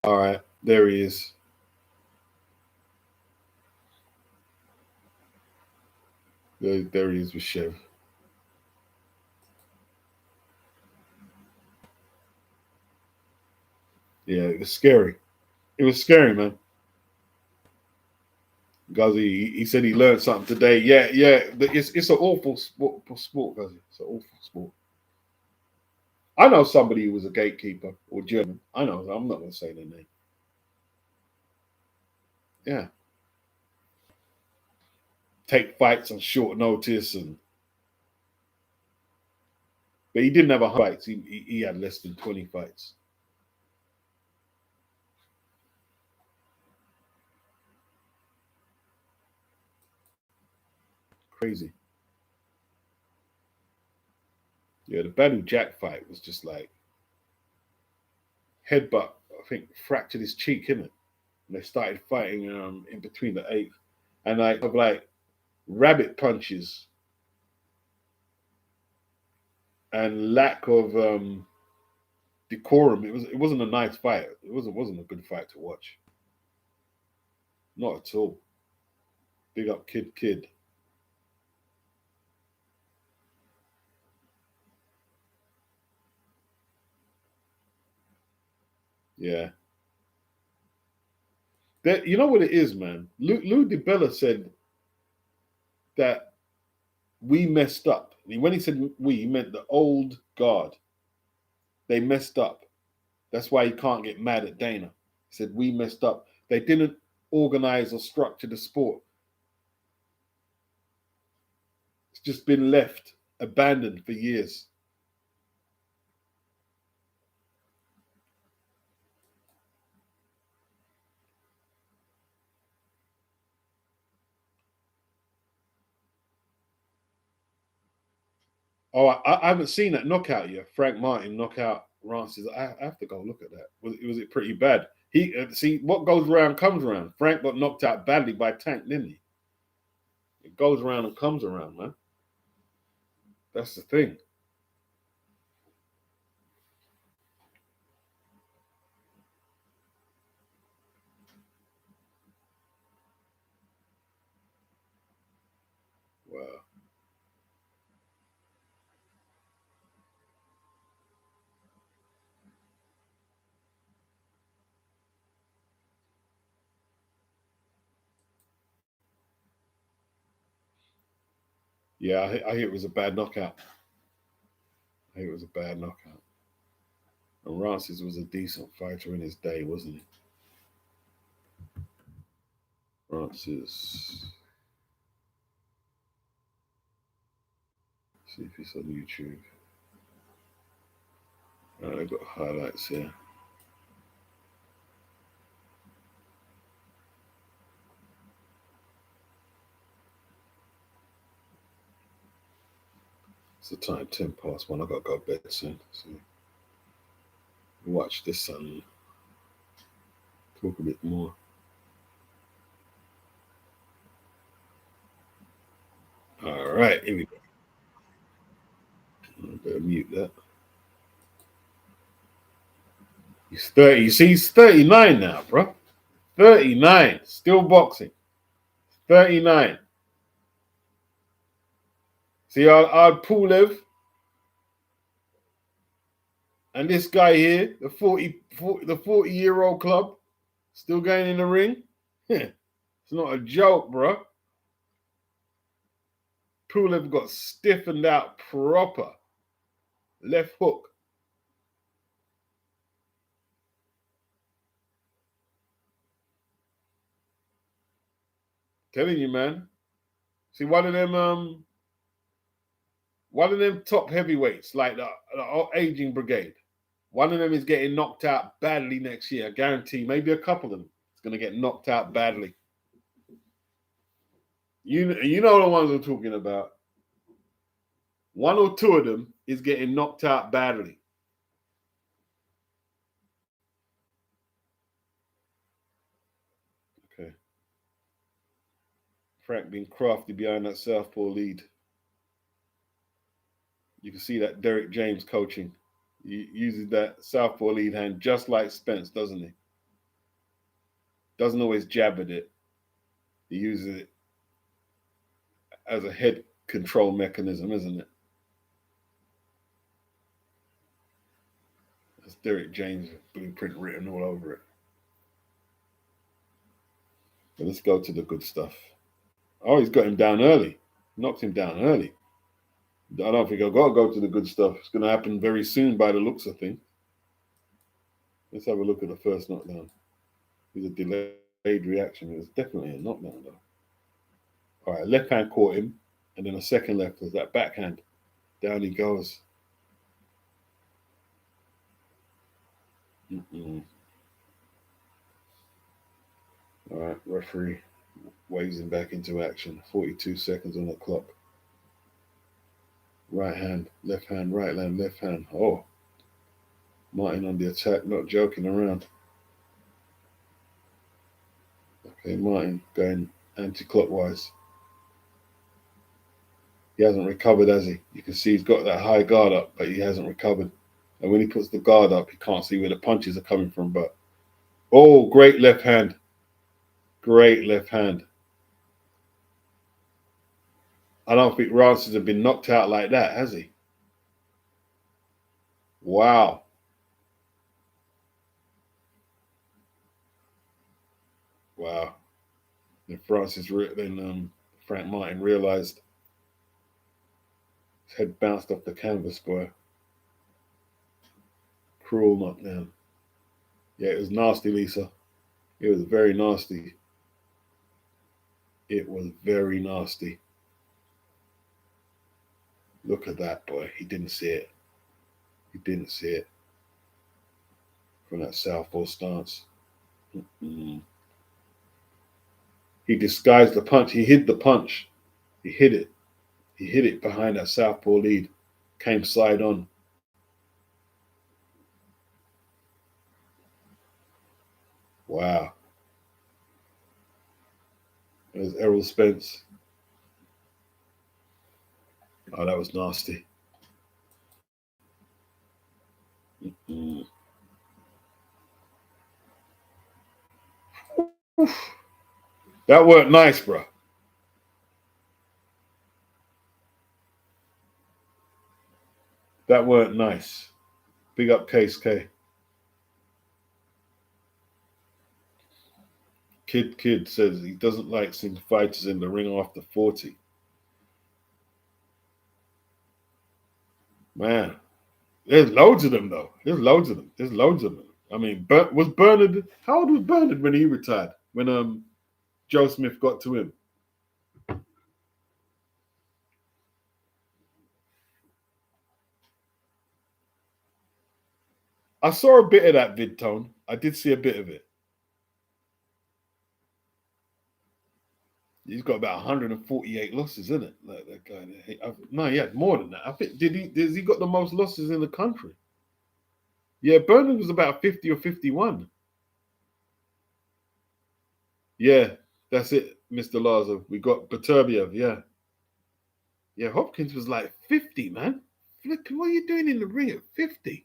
All right, there he is. There he is with Chev. Yeah, it was scary. It was scary, man. Guzzy, he said he learned something today. Yeah, yeah. It's an awful sport, Guzzy. It's an awful sport. I know somebody who was a gatekeeper or German. I know. I'm not going to say their name. Yeah. Take fights on short notice, but he didn't have a fights. He had less than 20 fights. Crazy. Yeah, the Badu Jack fight was just like headbutt. I think fractured his cheek, innit? And they started fighting in between the eighth, and like rabbit punches and lack of decorum. It wasn't a nice fight. It wasn't a good fight to watch. Not at all. Big up Kid. Yeah. You know what it is, man? Lou DiBella said that we messed up. And when he said we, he meant the old guard. They messed up. That's why he can't get mad at Dana. He said we messed up. They didn't organize or structure the sport. It's just been left abandoned for years. Oh, I haven't seen that knockout yet. Frank Martin knockout Rances. I have to go look at that. Was it pretty bad? He see what goes around comes around. Frank got knocked out badly by Tank, didn't he? It goes around and comes around, man. That's the thing. Wow. Yeah, I hear it was a bad knockout. I hear it was a bad knockout. And Rances was a decent fighter in his day, wasn't he? Rances. See if he's on YouTube. I've got highlights here. It's the time, 1:10. I gotta go to bed soon. So watch this and talk a bit more. All right, here we go. I better mute that. He's 30. You see, he's 39 now, bro. 39. Still boxing. 39. See, our Pulev and this guy here, the 40-year-old club, still going in the ring. It's not a joke, bro. Pulev got stiffened out proper. Left hook. Telling you, man. See, one of them top heavyweights, like the aging brigade, one of them is getting knocked out badly next year. I guarantee maybe a couple of them is going to get knocked out badly. You know the ones I'm talking about. One or two of them is getting knocked out badly. Okay. Frank being crafty behind that southpaw lead. You can see that Derek James coaching. He uses that southpaw lead hand just like Spence, doesn't he? Doesn't always jab at it. He uses it as a head control mechanism, isn't it? That's Derek James blueprint written all over it. But let's go to the good stuff. Oh, he's got him down early. Knocked him down early. I don't think I've got to go to the good stuff. It's going to happen very soon by the looks of things. Let's have a look at the first knockdown. It was a delayed reaction. It was definitely a knockdown, though. All right, left hand caught him, and then a second left was that backhand. Down he goes. Mm-mm. All right, referee waves him back into action. 42 seconds on the clock. Right hand, left hand, right hand, left hand. Oh, Martin on the attack, not joking around. Okay, Martin going anti-clockwise. He hasn't recovered, has he? You can see he's got that high guard up, but he hasn't recovered. And when he puts the guard up, he can't see where the punches are coming from. But, oh, great left hand. Great left hand. I don't think Rances has been knocked out like that, has he? Wow. Wow. Then Frank Martin realized his head bounced off the canvas, boy. Cruel knockdown. Yeah, it was nasty, Lisa. It was very nasty. It was very nasty. Look at that, boy. He didn't see it. He didn't see it from that southpaw stance. Mm-mm. He disguised the punch. He hid the punch. He hid it. He hid it behind that southpaw lead. Came side on. Wow. There's Errol Spence. Oh, that was nasty. Mm. That weren't nice, bro. That weren't nice. Big up Case K. Kid says he doesn't like seeing fighters in the ring after 40. Man, there's loads of them, though. There's loads of them. There's loads of them. I mean, was Bernard, how old was Bernard when he retired? When Joe Smith got to him? I saw a bit of that vid, Tone. I did see a bit of it. He's got about 148 losses, isn't it? Like that guy. No, he had more than that. I think has he got the most losses in the country? Yeah, Burnham was about 50 or 51. Yeah, that's it, Mr. Laza. We got Beterbiev, yeah. Yeah, Hopkins was like 50, man. Look, what are you doing in the ring at 50?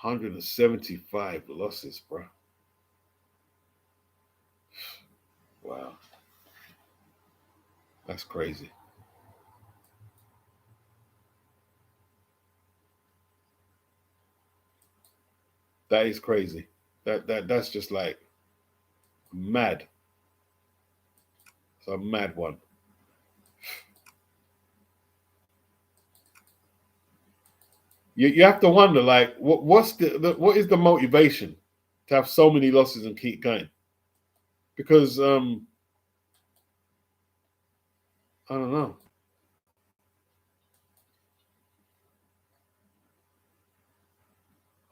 $175 losses, bro. Wow. That's crazy. That is crazy. That's just like mad. It's a mad one. You have to wonder, like, what's what is the motivation to have so many losses and keep going? Because I don't know.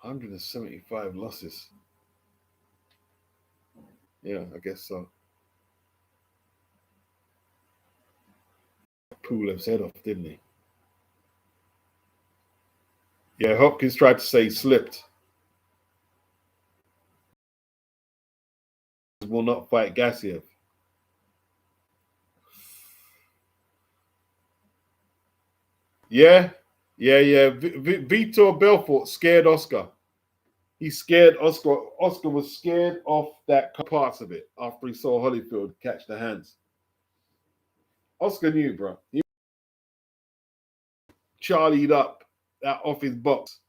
175 losses. Yeah, I guess so. Pulev's head off, didn't he? Yeah, Hopkins tried to say he slipped. Will not fight Gassiev. Yeah, yeah. Vitor Belfort scared Oscar. He scared Oscar. Oscar was scared off that parts of it after he saw Holyfield catch the hands. Oscar knew, bro. He charlied up off his box.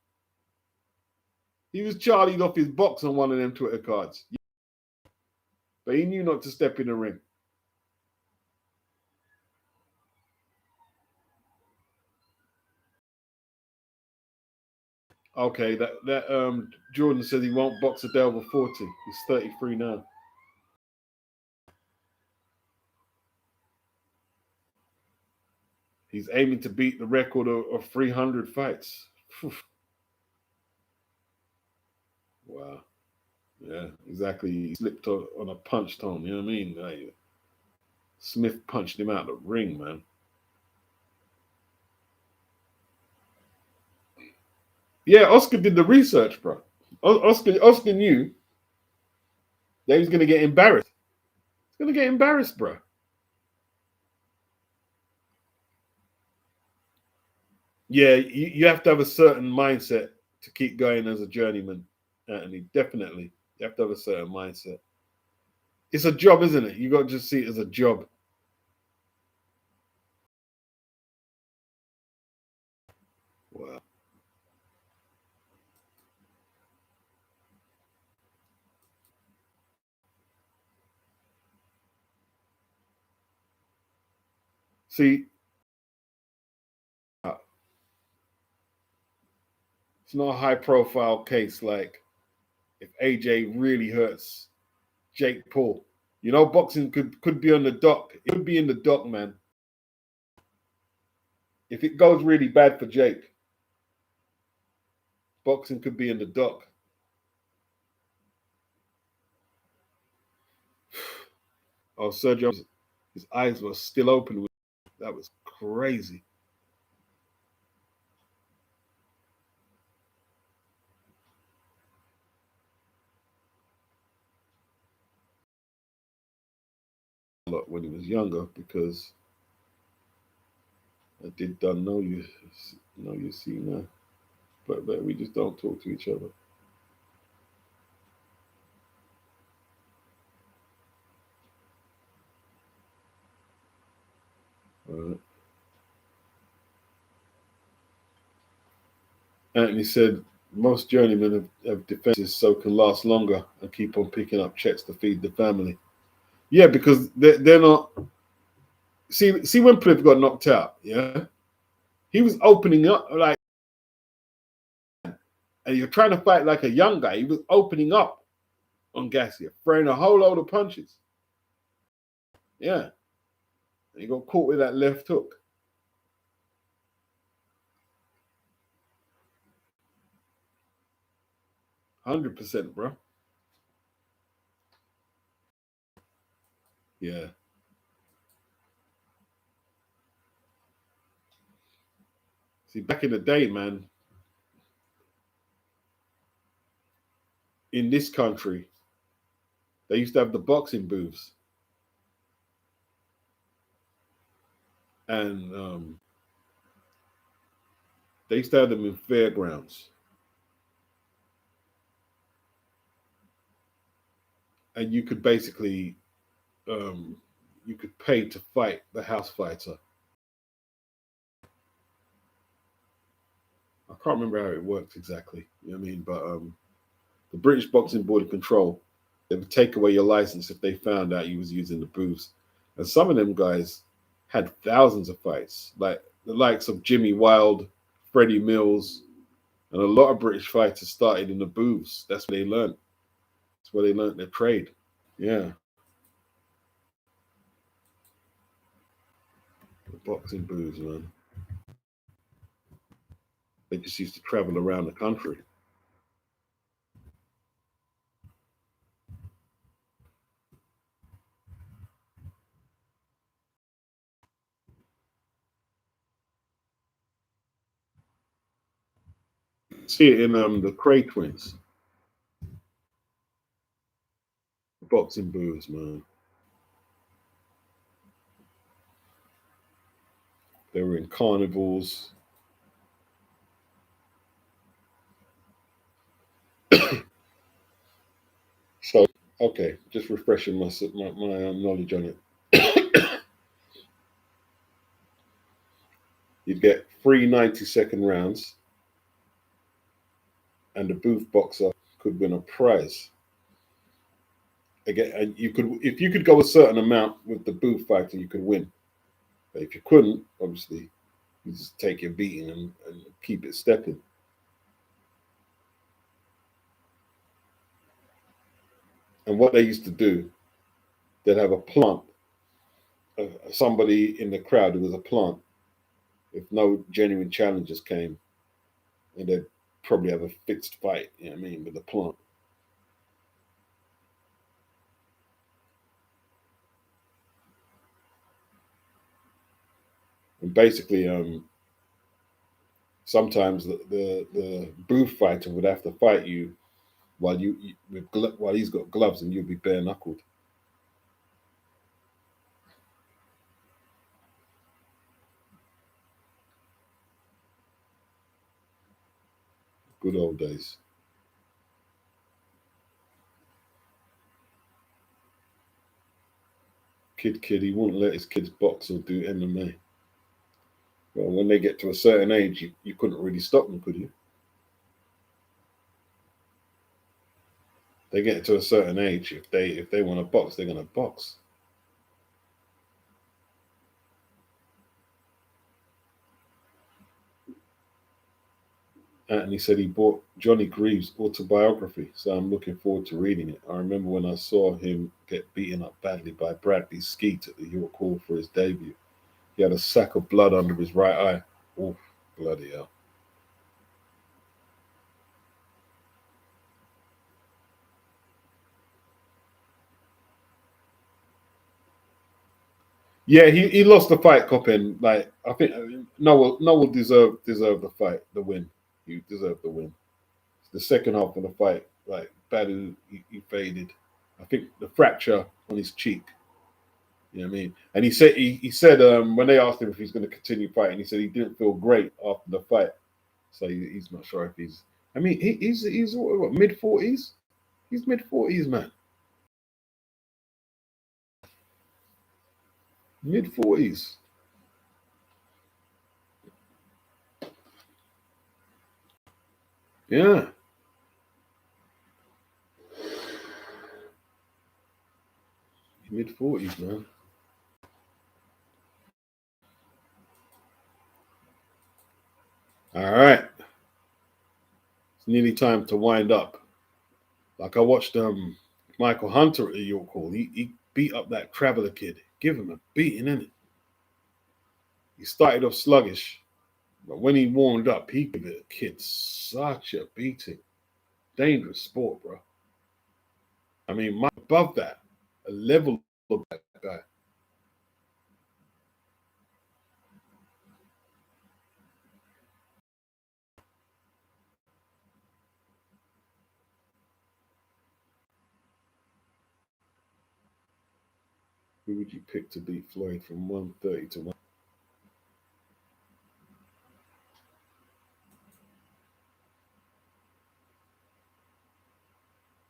He was charlied off his box on one of them Twitter cards. But he knew not to step in the ring. Okay, that Jordan said he won't box a day over 40. He's 33 now. He's aiming to beat the record of 300 fights. Wow. Yeah, exactly. He slipped on a punch tone. You know what I mean? Like, Smith punched him out the ring, man. Yeah, Oscar did the research, bro. Oscar knew that he was going to get embarrassed. He's going to get embarrassed, bro. Yeah, you have to have a certain mindset to keep going as a journeyman, Anthony. Definitely. You have to have a certain mindset. It's a job, isn't it? You got to just see it as a job. Wow. See, it's not a high profile case like if AJ really hurts Jake Paul. You know, boxing could be on the dock. It could be in the dock, man. If it goes really bad for Jake, boxing could be in the dock. Oh, Sergio, his eyes were still open. That was crazy. A lot when he was younger because I did done know you see now, but we just don't talk to each other. Right. Anthony said most journeymen have defenses so can last longer and keep on picking up checks to feed the family. Yeah, because they're not. See when Pliv got knocked out, yeah, he was opening up like, and you're trying to fight like a young guy. He was opening up on Garcia, throwing a whole load of punches. Yeah, and he got caught with that left hook. 100%, bro. Yeah. See, back in the day, man, in this country, they used to have the boxing booths, and they used to have them in fairgrounds, and you could basically um, you could pay to fight the house fighter. I can't remember how it worked exactly. You know what I mean? But the British Boxing Board of Control, they would take away your license if they found out you was using the booths. And some of them guys had thousands of fights, like the likes of Jimmy Wild, Freddie Mills, and a lot of British fighters started in the booths. That's where they learned. That's where they learned their trade. Yeah, the boxing booths, man. They just used to travel around the country. See it in the Cray Twins, boxing booths, man. They were in carnivals. So okay, just refreshing my knowledge on it. You'd get three 90-second rounds, and the booth boxer could win a prize. Again, and you could, if you could go a certain amount with the booth fighter, you could win. But if you couldn't, obviously, you just take your beating and keep it stepping. And what they used to do, they'd have a plant, somebody in the crowd who was a plant. If no genuine challengers came, and they'd probably have a fixed fight. You know what I mean, with the plant. And basically, sometimes the booth fighter would have to fight you while while he's got gloves and you'll be bare knuckled. Good old days. Kid, he wouldn't let his kids box or do MMA. Well, when they get to a certain age, you couldn't really stop them, could you? They get to a certain age. If they want to box, they're gonna box. Anthony said he bought Johnny Greaves' autobiography, so I'm looking forward to reading it. I remember when I saw him get beaten up badly by Bradley Skeet at the York Hall for his debut. He had a sack of blood under his right eye. Oh, bloody hell. Yeah, he lost the fight, Coppin. Like I think Noel deserved the fight, the win. He deserved the win. The second half of the fight, like Badu, he faded. I think the fracture on his cheek. You know what I mean? And he said when they asked him if he's going to continue fighting, he said he didn't feel great after the fight. So he's not sure if he's. I mean, he's what, mid-40s. He's mid-40s, man. Mid-40s. Yeah, mid-40s, man. All right, it's nearly time to wind up. Like I watched Michael Hunter at the York Hall. He beat up that Traveller kid. Give him a beating, innit? He started off sluggish, but when he warmed up, he gave the kid such a beating. Dangerous sport, bro. I mean, above that, a level of that bye. Who would you pick to beat Floyd from 130 to 1?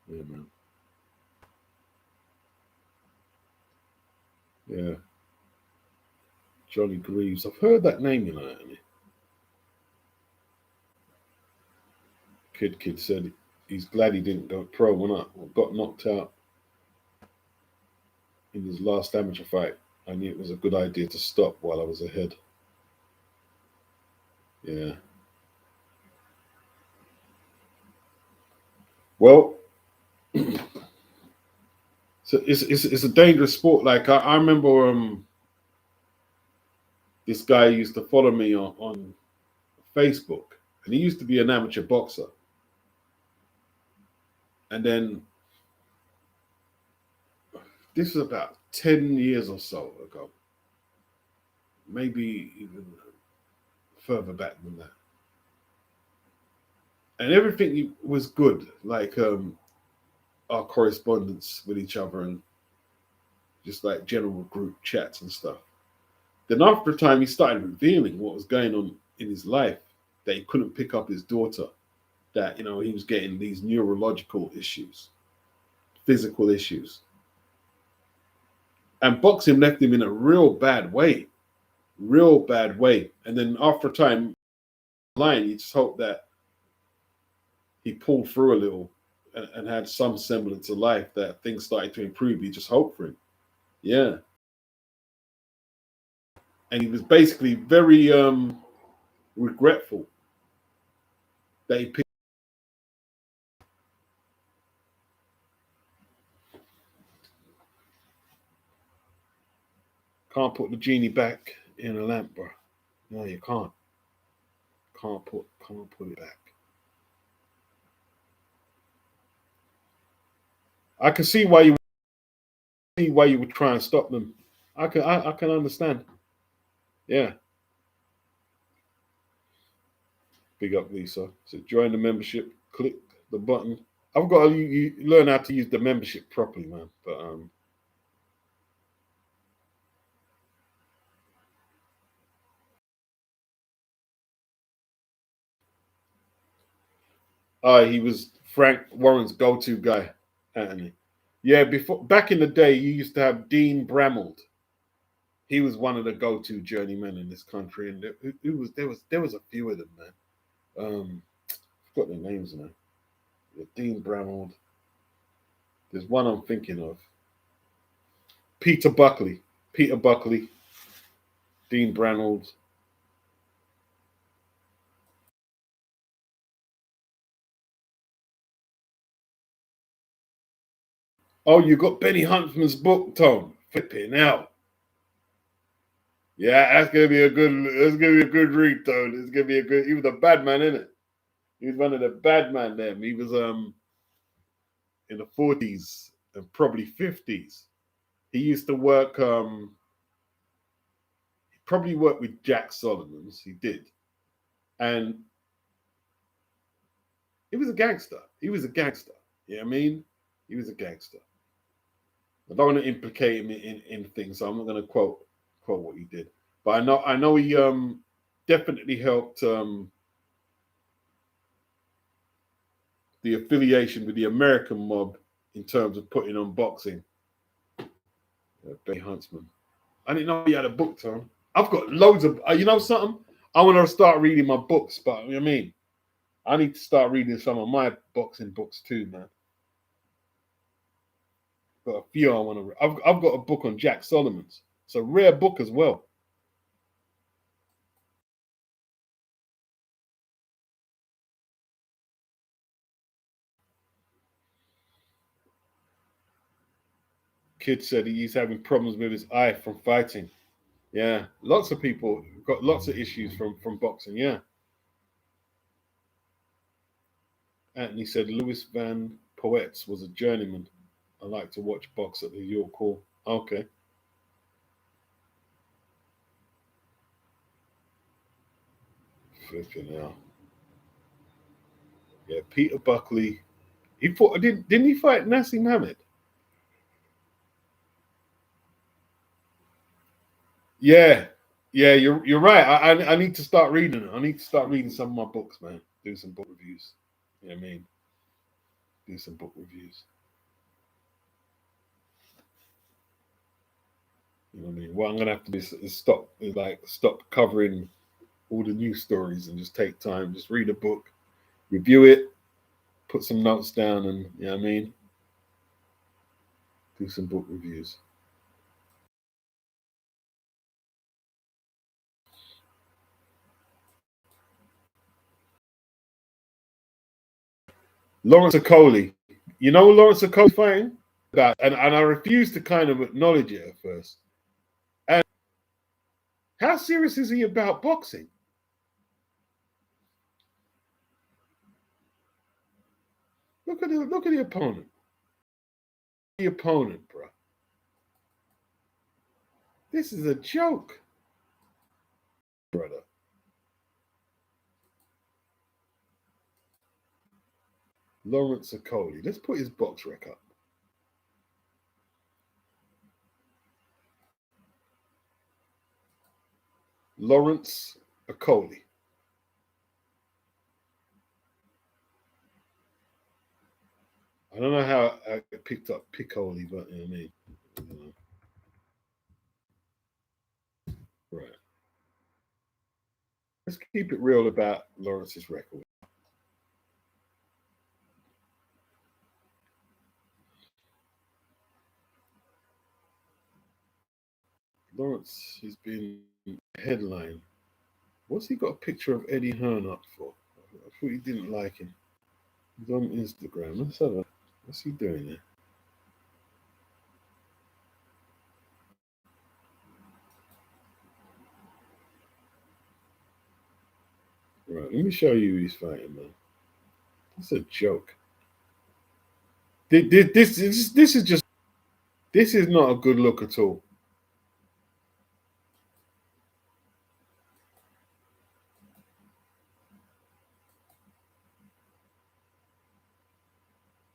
Yeah, man. Yeah. Johnny Greaves. I've heard that name, you know, Anthony. Kid said he's glad he didn't go pro or got knocked out in his last amateur fight. I knew it was a good idea to stop while I was ahead. Yeah. Well, so it's a dangerous sport. Like I remember this guy used to follow me on Facebook, and he used to be an amateur boxer. And then this was about 10 years or so ago, maybe even further back than that. And everything was good, like our correspondence with each other and just like general group chats and stuff. Then after a time, he started revealing what was going on in his life, that he couldn't pick up his daughter, that, you know, he was getting these neurological issues, physical issues. And boxing left him in a real bad way. And then after a time, line, you just hope that he pulled through a little and had some semblance of life, that things started to improve. You just hope for him. Yeah. And he was basically very regretful that he picked. Can't put the genie back in a lamp, bro. No, you can't. Can't put it back. I can see why you would try and stop them. I can understand. Yeah. Big up Lisa. So join the membership, click the button. I've got to you learn how to use the membership properly, man. But he was Frank Warren's go-to guy, Anthony. Yeah, before back in the day, you used to have Dean Bramald. He was one of the go-to journeymen in this country, and there was a few of them, man. I've got their names now. Dean Bramald. There's one I'm thinking of. Peter Buckley. Peter Buckley. Dean Bramald. Oh, you got Benny Huntsman's book, Tom. Flipping out. Yeah, that's gonna be a good. That's gonna be a good read, Tone. It's gonna be a good. He was a bad man, isn't it? He was one of the bad man. Them. He was in the 40s and probably 50s. He used to work. He probably worked with Jack Solomons. He did, and he was a gangster. He was a gangster. You know what I mean? He was a gangster. I don't want to implicate him in things, so I'm not going to quote what he did. But I know he definitely helped the affiliation with the American mob in terms of putting on boxing. Benny Huntsman. I didn't know he had a book, Tom. I've got loads of. You know something? I want to start reading my books, but you know what I mean, I need to start reading some of my boxing books too, man. Got a few I want to. I've got a book on Jack Solomons. It's a rare book as well. Kid said he's having problems with his eye from fighting. Yeah, lots of people got lots of issues from boxing. Yeah, Anthony said Louis Van Poets was a journeyman. I like to watch box at the York Hall. Okay, Flipping hell. Yeah, Peter Buckley. He fought. Didn't he fight Nassim Hamed? Yeah, yeah. You're right. I need to start reading it. I need to start reading some of my books, man. Do some book reviews. You know what I mean? Do some book reviews. You know what I mean? What I'm gonna have to do is stop covering all the news stories and just take time, just read a book, review it, put some notes down, and you know what I mean? Do some book reviews. Lawrence Okoli. You know Lawrence Okoli fighting? About and I refuse to kind of acknowledge it at first. And how serious is he about boxing? Look at the opponent. The opponent, bro. This is a joke, brother. Lawrence Okoli. Let's put his box rec up. Lawrence Okoli. I don't know how I picked up Piccoli, but you know what I mean. Right. Let's keep it real about Lawrence's record. Lawrence has been headline. What's he got a picture of Eddie Hearn up for? I thought he didn't like him. He's on Instagram. Let's have a. What's he doing there? Right, let me show you who he's fighting, man. It's a joke. This is just. This is not a good look at all.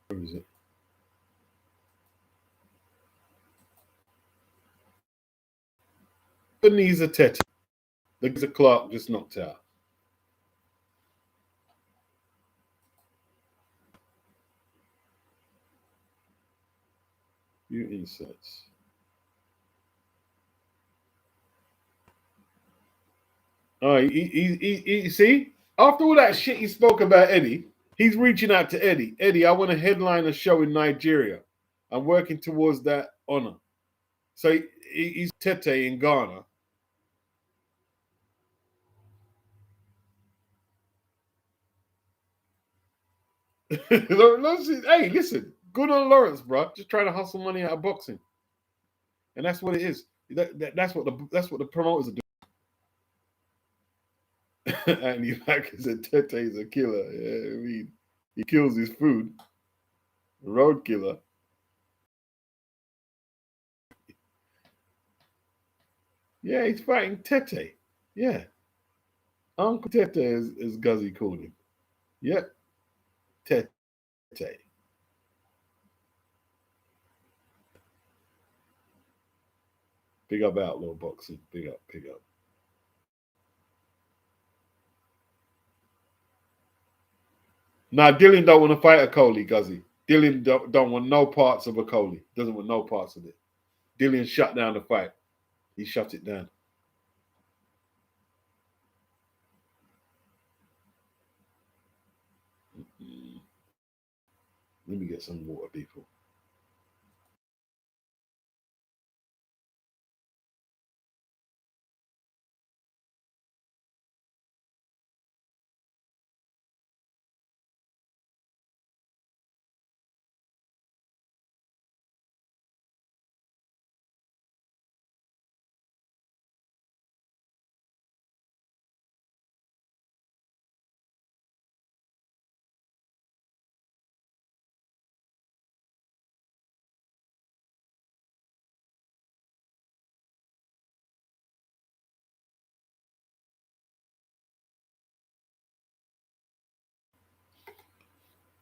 Where is it? Ebenezer Tete. There's a Clark just knocked out. View inserts. Oh, see, after all that shit he spoke about Eddie, he's reaching out to Eddie. Eddie, I want to headline a show in Nigeria. I'm working towards that honor. So he's Tete in Ghana. Hey, listen, good on Lawrence, bro. Just trying to hustle money out of boxing, and that's what it is. That's what the promoters are doing. Andy Mack said Tete is a killer. Yeah, I mean, he kills his food. Road killer. Yeah, he's fighting Tete. Yeah, Uncle Tete, as Guzzy called him. Yep, Tete. Big up Outlaw Boxing. Big up, big up. Now, Dylan don't want to fight a Coley, Guzzy. Dylan don't want no parts of a Coley. Doesn't want no parts of it. Dylan shut down the fight. He shut it down. Let me get some water, people.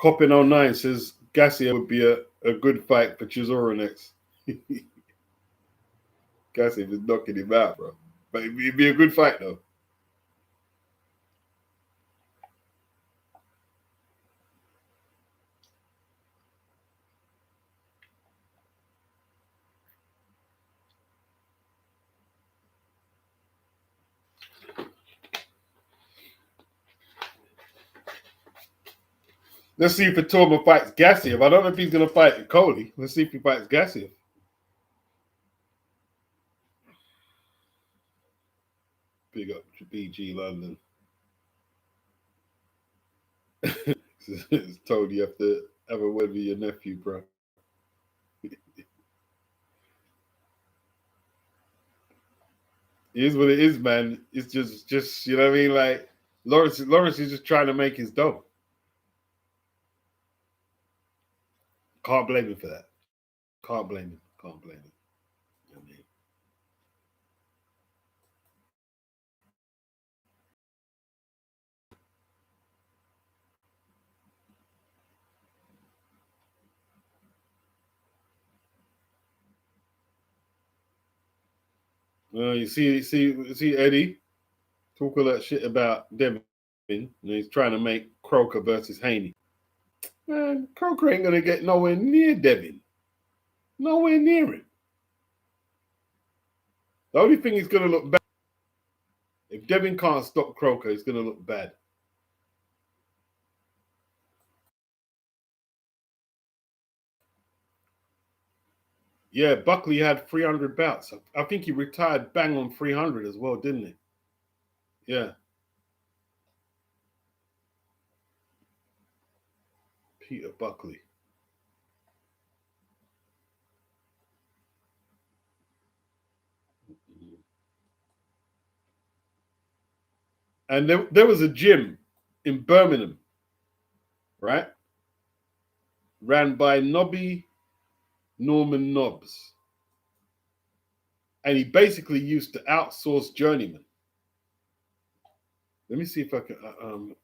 Coppin09 says Gassier would be a good fight for Chisora next. Gassier was knocking him out, bro. But it'd be a good fight, though. Let's see if Fatorma fights Gassiev. I don't know if he's going to fight Coley. Let's see if he fights Gassiev. Big up to BG London. It's told you have to have a word with your nephew, bro. It is what it is, man. It's just you know what I mean? Like Lawrence is just trying to make his dough. Can't blame him for that. Can't blame him. Can't blame him. You know what I mean? You see Eddie talk all that shit about Devin, and he's trying to make Croker versus Haney. Man, Croker ain't gonna get nowhere near Devin. Nowhere near him. The only thing he's gonna look bad. If Devin can't stop Croker, he's gonna look bad. Yeah, Buckley had 300 bouts. I think he retired bang on 300 as well, didn't he? Yeah. Peter Buckley. And there was a gym in Birmingham, right? Ran by Nobby Norman Nobbs. And he basically used to outsource journeyman. Let me see if I can.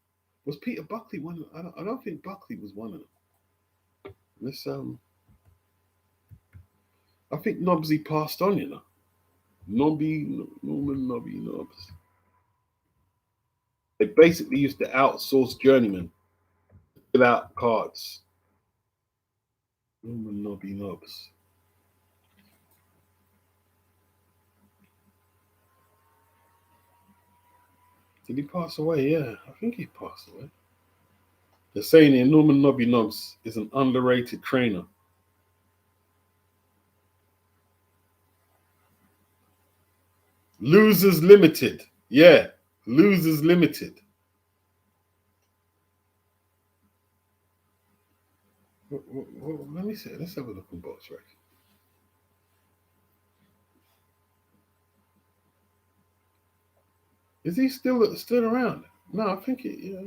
Was Peter Buckley one? I don't think Buckley was one of them. Let's I think Nobbsy passed on, you know. Norman Nobby Nobbs. They basically used to outsource journeyman without cards. Norman Nobby Nobbs. Did he pass away? Yeah, I think he passed away. They're saying here Norman Nobby Nobbs is an underrated trainer. Losers Limited. Yeah, Losers Limited. Let me see. Let's have a look on Box Rec. Is he still around? No, I think it.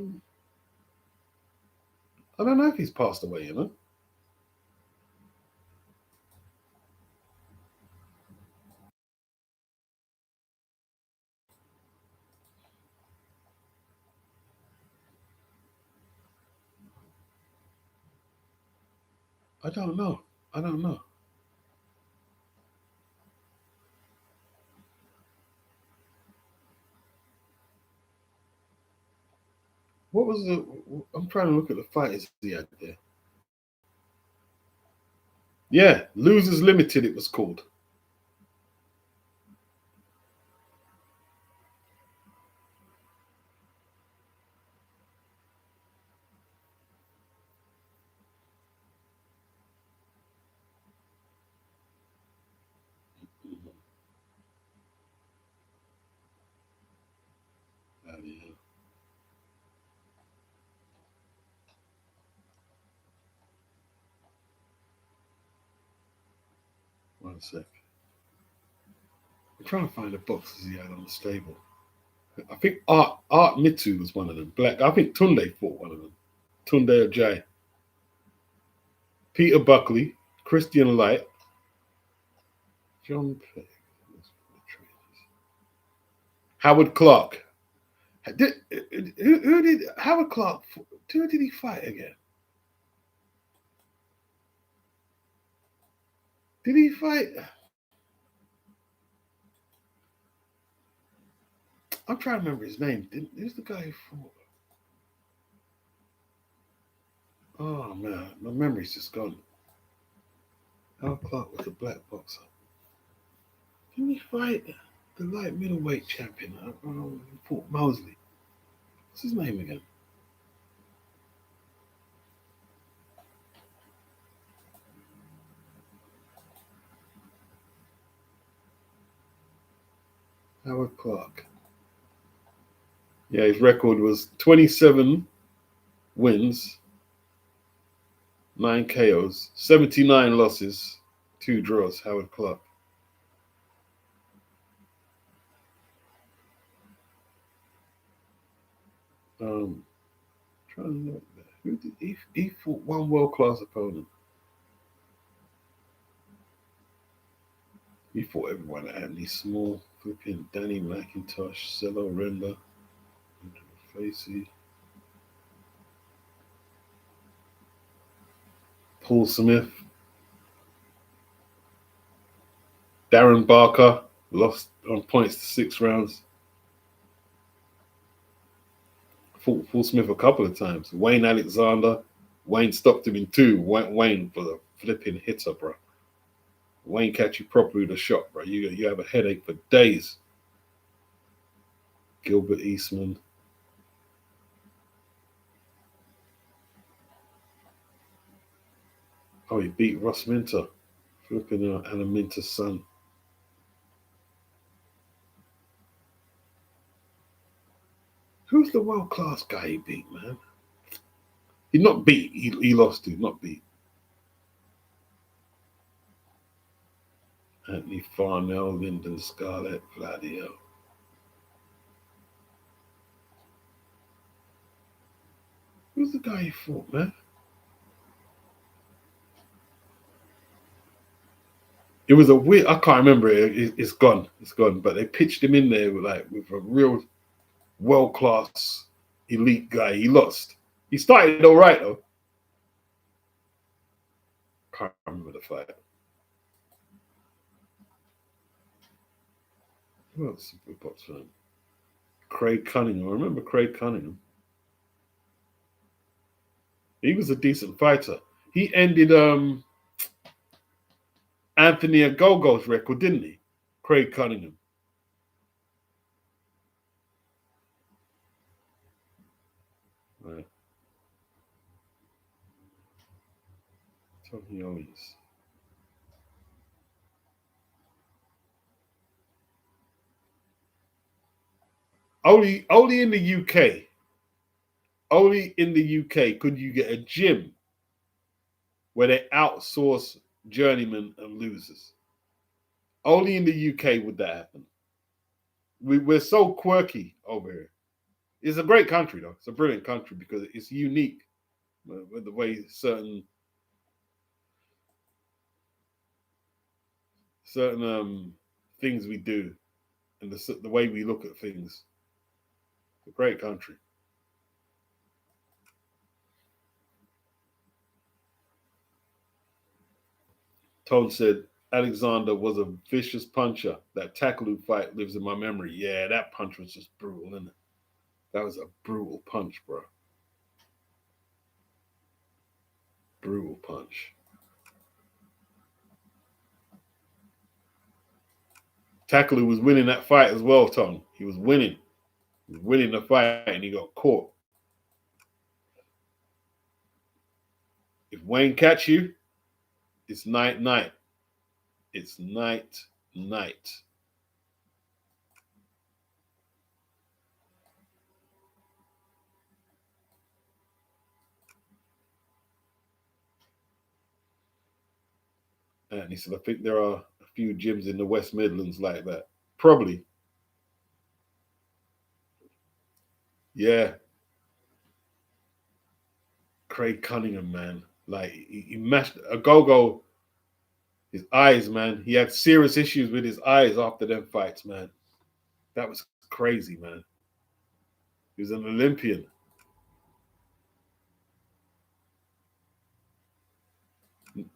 I don't know if he's passed away. You know. I don't know. I don't know. What was the? I'm trying to look at the fighters he had there. Yeah, Losers Limited. It was called. Yeah. One sec. I'm trying to find the boxes he had on the stable. I think Art Mitsu was one of them. Black. I think Tunde fought one of them. Tunde Ajay. Peter Buckley, Christian Light, John Pegg, Howard Clark. Who did Howard Clark? Who did he fight again? Did he fight? I'm trying to remember his name. Who's the guy who fought? Oh man, my memory's just gone. Howard Clark was a black boxer. Didn't he fight the light middleweight champion? Fought Mosley. What's his name again? Howard Clark. Yeah, his record was 27 wins, 9 KOs, 79 losses, 2 draws. Howard Clark. Trying to look there. Who did he fought one world class opponent? He fought everyone. Anthony Small, flipping Danny McIntosh, Celo Renda, Facey, Paul Smith, Darren Barker, lost on points to 6 rounds. Fought Paul Smith a couple of times. Wayne Alexander. Wayne stopped him in 2. Wayne was a flipping hitter, bro. Wayne catch you properly with a shot, bro. You have a headache for days. Gilbert Eastman. Oh, he beat Ross Minter. Flipping Anna Minter's son. Who's the world class guy he beat, man? He not beat. He lost to, not beat. Anthony Farnell, Lyndon Scarlett, Vladio. Who's the guy he fought, man? It was a weird. I can't remember it. It's gone. It's gone. But they pitched him in there with a real world class elite guy. He lost. He started all right though. Can't remember the fight. Who else? Box fan? Craig Cunningham. I remember Craig Cunningham. He was a decent fighter. He ended Anthony Ogogo's record, didn't he? Craig Cunningham. Right. Tony Owens. Only in the UK. Only in the UK could you get a gym where they outsource journeymen and losers. Only in the UK would that happen. We're so quirky over here. It's a great country, though. It's a brilliant country because it's unique with the way certain things we do and the way we look at things. It's a great country. Tone said Alexander was a vicious puncher. That Takaloo fight lives in my memory. Yeah, that punch was just brutal, isn't it? That was a brutal punch, bro. Brutal punch. Takaloo was winning that fight as well, Tom. He was winning. He was winning the fight and he got caught. If Wayne catch you, it's night. It's night. And he said, I think there are a few gyms in the West Midlands like that. Probably. Yeah. Craig Cunningham, man. Like, he mashed Ogogo, his eyes, man. He had serious issues with his eyes after them fights, man. That was crazy, man. He was an Olympian.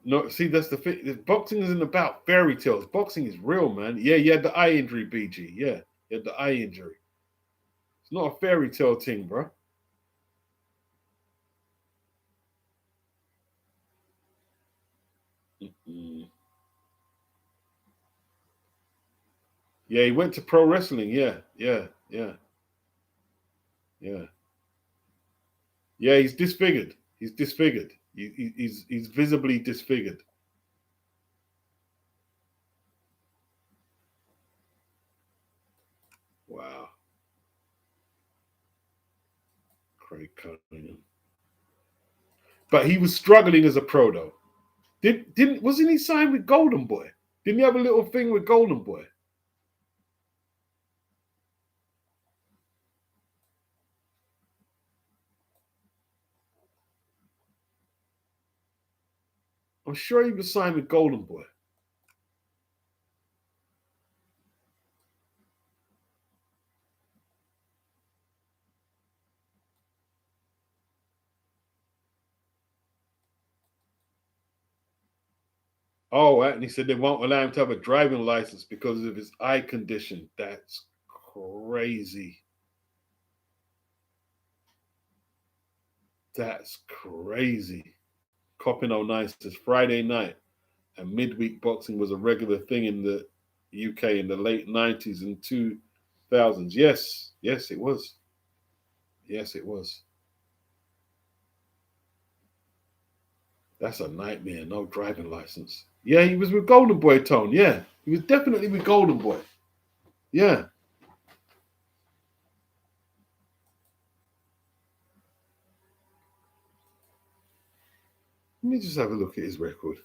No, see, that's the thing. Boxing isn't about fairy tales. Boxing is real, man. Yeah, you had the eye injury, BG. Yeah, you had the eye injury. It's not a fairy tale thing, bro. Mm. Yeah, he went to pro wrestling. Yeah, yeah, yeah, yeah, yeah. He's disfigured. He's disfigured. He's visibly disfigured. Wow, Craig Cunningham. But he was struggling as a pro though. Didn't wasn't he signed with Golden Boy? Didn't he have a little thing with Golden Boy? I'm sure he was signed with Golden Boy. Oh, and he said they won't allow him to have a driving license because of his eye condition. That's crazy. That's crazy. Copping 09 says Friday night and midweek boxing was a regular thing in the UK in the late 90s and 2000s. Yes, yes, it was. Yes, it was. That's a nightmare. No driving license. Yeah, he was with Golden Boy, Tone. Yeah, he was definitely with Golden Boy. Yeah. Let me just have a look at his record.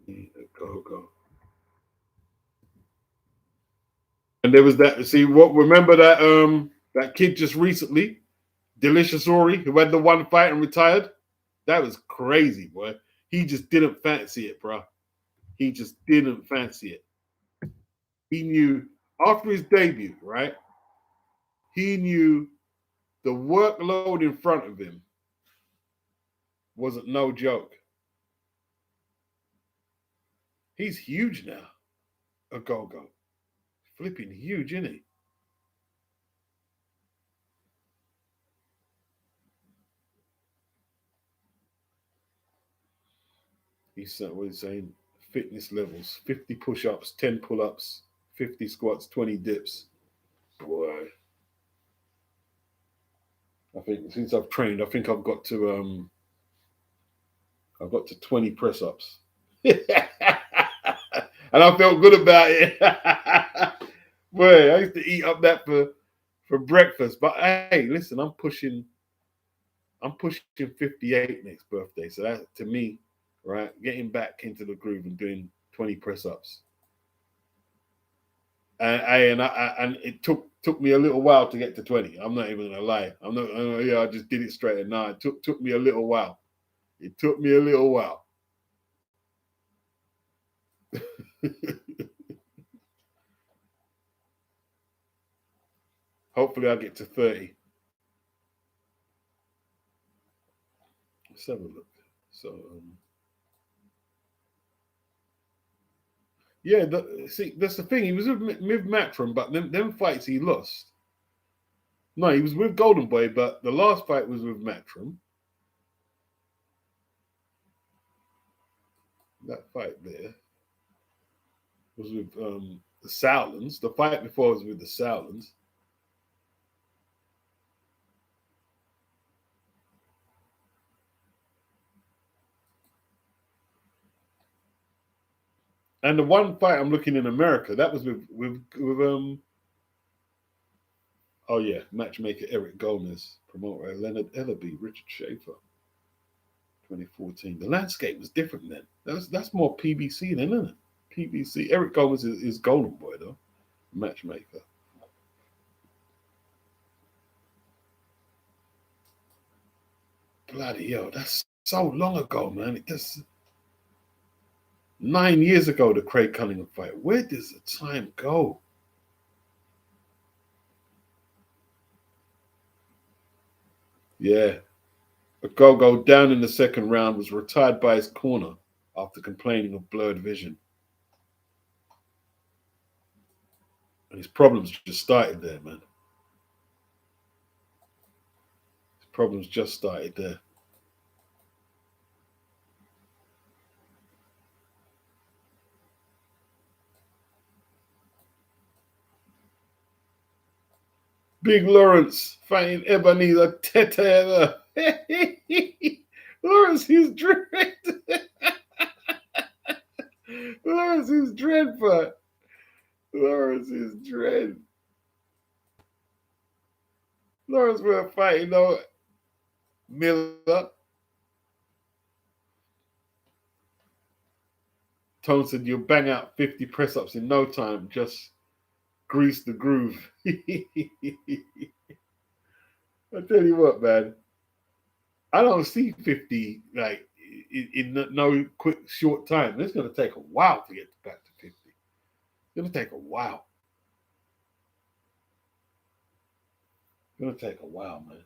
Go, go. And there was that. See what? Remember that kid just recently, Delicious Ori, who had the one fight and retired. That was crazy, boy. He just didn't fancy it, bro. He just didn't fancy it. He knew after his debut, right? He knew the workload in front of him wasn't no joke. He's huge now. A go-go. Flipping huge, isn't he? What he's saying, fitness levels, 50 push-ups, 10 pull-ups, 50 squats, 20 dips. Boy. I think since I've trained, I think I've got to 20 press ups. And I felt good about it. Boy, I used to eat up that for breakfast. But hey, listen, I'm pushing 58 next birthday. So that to me, right, getting back into the groove and doing 20 press ups. And it took me a little while to get to 20. I'm not even gonna lie. I'm not. Yeah, I just did it straight. And no, it took me a little while. It took me a little while. Hopefully, I get to 30. Let's have a look. So, yeah, see, that's the thing. He was with Matchroom, but them fights he lost. No, he was with Golden Boy, but the last fight was with Matchroom. That fight there was with the Sowlands. The fight before was with the Sowlands. And the one fight I'm looking in America, that was with oh yeah, matchmaker Eric Gomez, promoter Leonard Ellerby, Richard Schaefer, 2014. The landscape was different then. That's more PBC then, isn't it? PBC. Eric Gomez is Golden Boy though, matchmaker. Bloody hell, that's so long ago, man. It just 9 years ago, the Craig Cunningham fight. Where does the time go? Yeah, Ogogo, down in the second round, was retired by his corner after complaining of blurred vision. And his problems just started there, man. His problems just started there. Big Lawrence fighting Ebenezer Tete. Lawrence is dread. Lawrence is dreadful. Lawrence is dread. Lawrence were fighting though Miller. Tone said you'll bang out 50 press ups in no time. Just grease the groove. I tell you what, man. I don't see 50 like in no quick short time. It's going to take a while to get back to 50. It's going to take a while. It's going to take a while, man.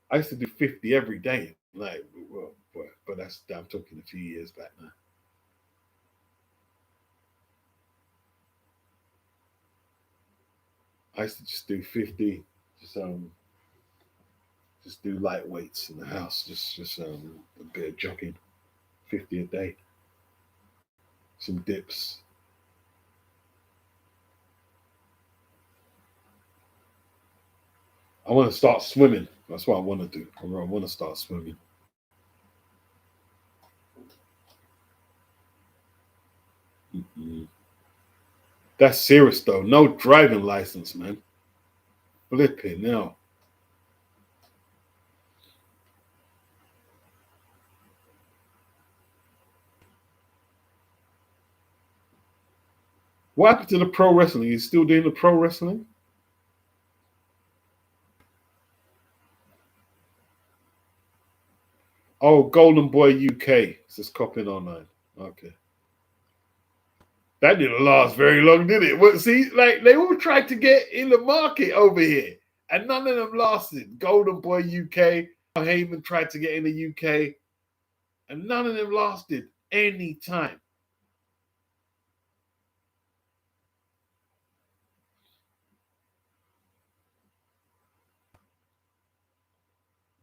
I used to do 50 every day. Like, well, but I'm talking a few years back now. I used to just do 50, just do light weights in the house, just a bit of jogging, 50 a day, some dips. I want to start swimming. That's what I want to do. I want to start swimming. Mm-mm. That's serious though. No driving license, man. Flipping now. What happened to the pro wrestling? You still doing the pro wrestling? Oh, Golden Boy UK. It's just copying online. Okay. That didn't last very long, did it? Well, see, like they all tried to get in the market over here, and none of them lasted. Golden Boy UK, Heyman tried to get in the UK, and none of them lasted any time.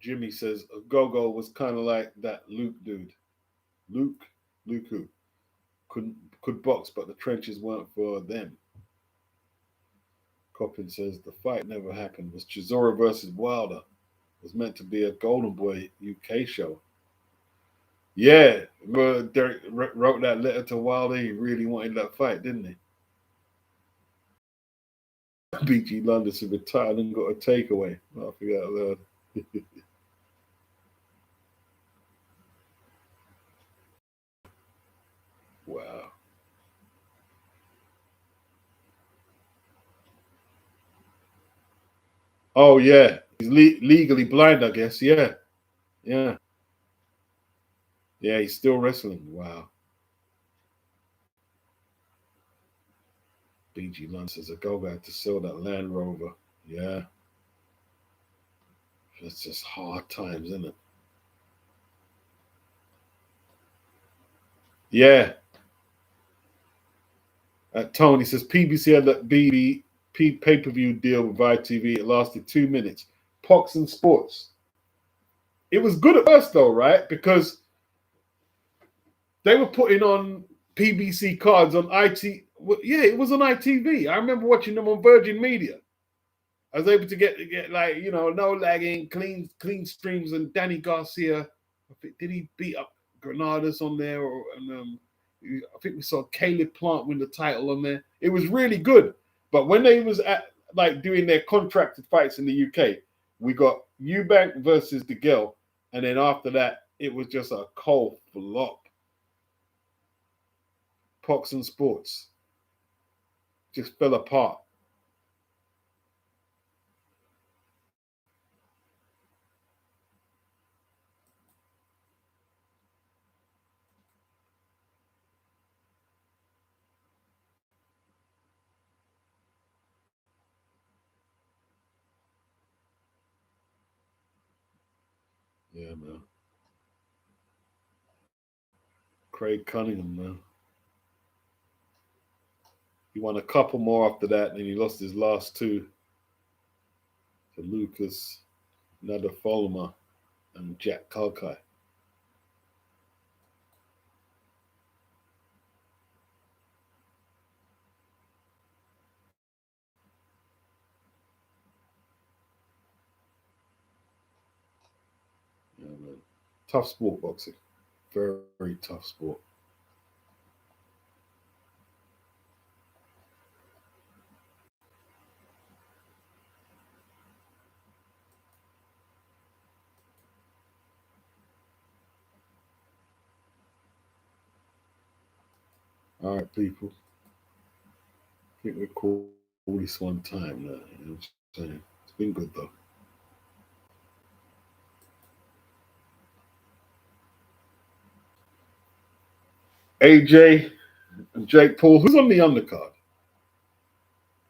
Jimmy says Gogo was kind of like that Luke dude. Luke who could box, but the trenches weren't for them. Coppin says the fight never happened. It was Chisora versus Wilder. It was meant to be a Golden Boy UK show. Yeah, but Derek wrote that letter to Wilder. He really wanted that fight, didn't he? BG London said retired and got a takeaway. I forgot that. Wow. Oh yeah, he's legally blind, I guess. Yeah, yeah, yeah. He's still wrestling. Wow. BG London says a go had to sell that Land Rover. Yeah, it's just hard times, isn't it? Yeah. Tony says PBC had that BB pay per view deal with ITV. It lasted 2 minutes. Pox and Sports. It was good at first, though, right? Because they were putting on PBC cards on IT. Yeah, it was on ITV. I remember watching them on Virgin Media. I was able to get like no lagging, clean streams, and Danny Garcia. Did he beat up Granadas on there? I think we saw Caleb Plant win the title on there. It was really good. But when they was at like doing their contracted fights in the UK, we got Eubank versus DeGale, and then after that, it was just a cold flop. Pox and Sports just fell apart. Yeah, man. Craig Cunningham, man. He won a couple more after that, and then he lost his last two to Lucas Nadafolma and Jack Kalkai. Yeah, man. Tough sport, boxing. Very, very tough sport. All right, people. I think we call this one time now. You know what I'm saying? It's been good though. AJ and Jake Paul. Who's on the undercard?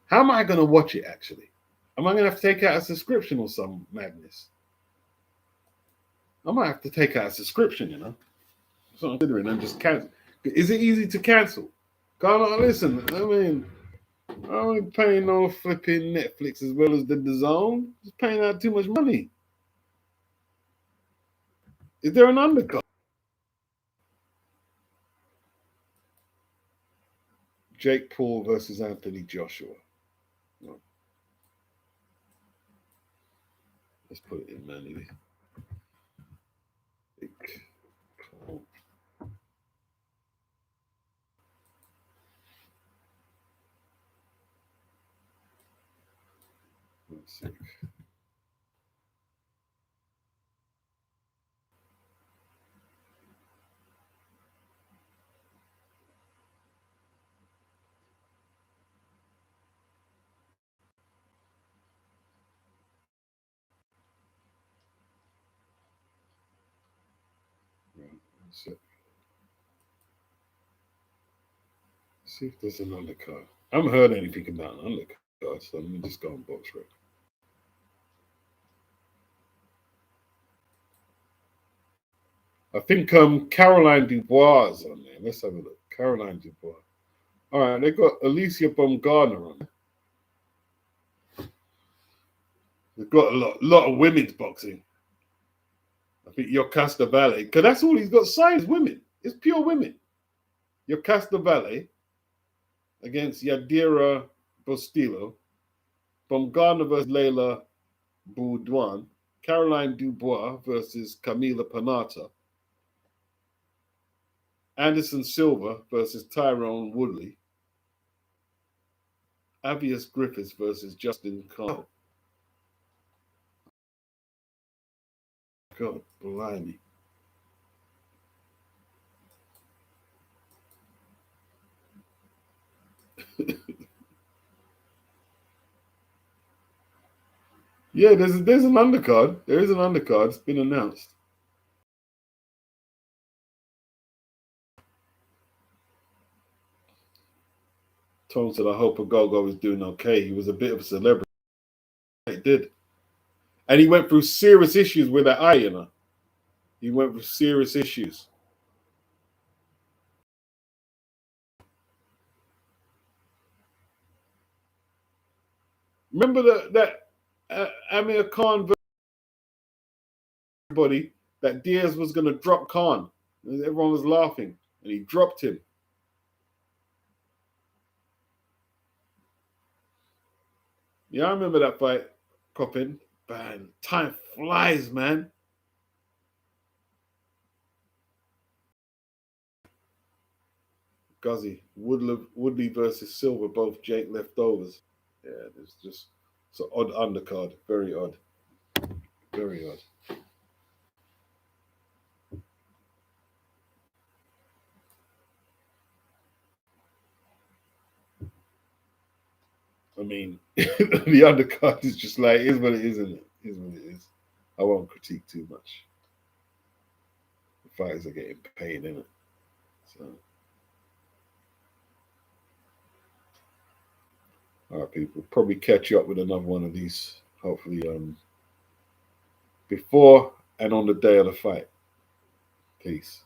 How am I going to watch it actually? Am I going to have to take out a subscription or some madness? I might have to take out a subscription, you know. So I'm considering and just cancel. Is it easy to cancel? Can't I listen? I mean, I ain't paying no flipping Netflix as well as the zone. Just paying out too much money. Is there an undercard? Jake Paul versus Anthony Joshua. No, let's put it in manually. Jake Paul. Let's see. Right, see if there's an undercard. I haven't heard anything about an undercard, so let me just go on BoxRec. I think Caroline Dubois is on there. Let's have a look. Caroline Dubois. All right, they've got Alicia Baumgartner on. They've got a lot of women's boxing. I think Yocasta Valley, because that's all he's got signed is women. It's pure women. Yocasta Valley against Yadira Bustillo, Baumgartner versus Leila Boudouin, Caroline Dubois versus Camila Panata, Anderson Silva versus Tyrone Woodley, Avius Griffiths versus Justin Connell. God, blimey. Yeah, there's an undercard. There is an undercard. It's been announced. Tom said, I hope Agogo is doing okay. He was a bit of a celebrity. He did. And he went through serious issues with that eye, you know. He went through serious issues. Remember that Amir Khan, everybody, that Diaz was going to drop Khan. And everyone was laughing. And he dropped him. Yeah, I remember that fight, Coppin. Man, time flies, man. Guzzy, Woodley versus Silver, both Jake leftovers. Yeah, there's just it's an odd undercard. Very odd. Very odd. I mean, the undercard is just like, is what it is, isn't it? Is what it is. I won't critique too much. The fighters are getting paid, in it. So, all right, people. Probably catch you up with another one of these. Hopefully, before and on the day of the fight. Peace.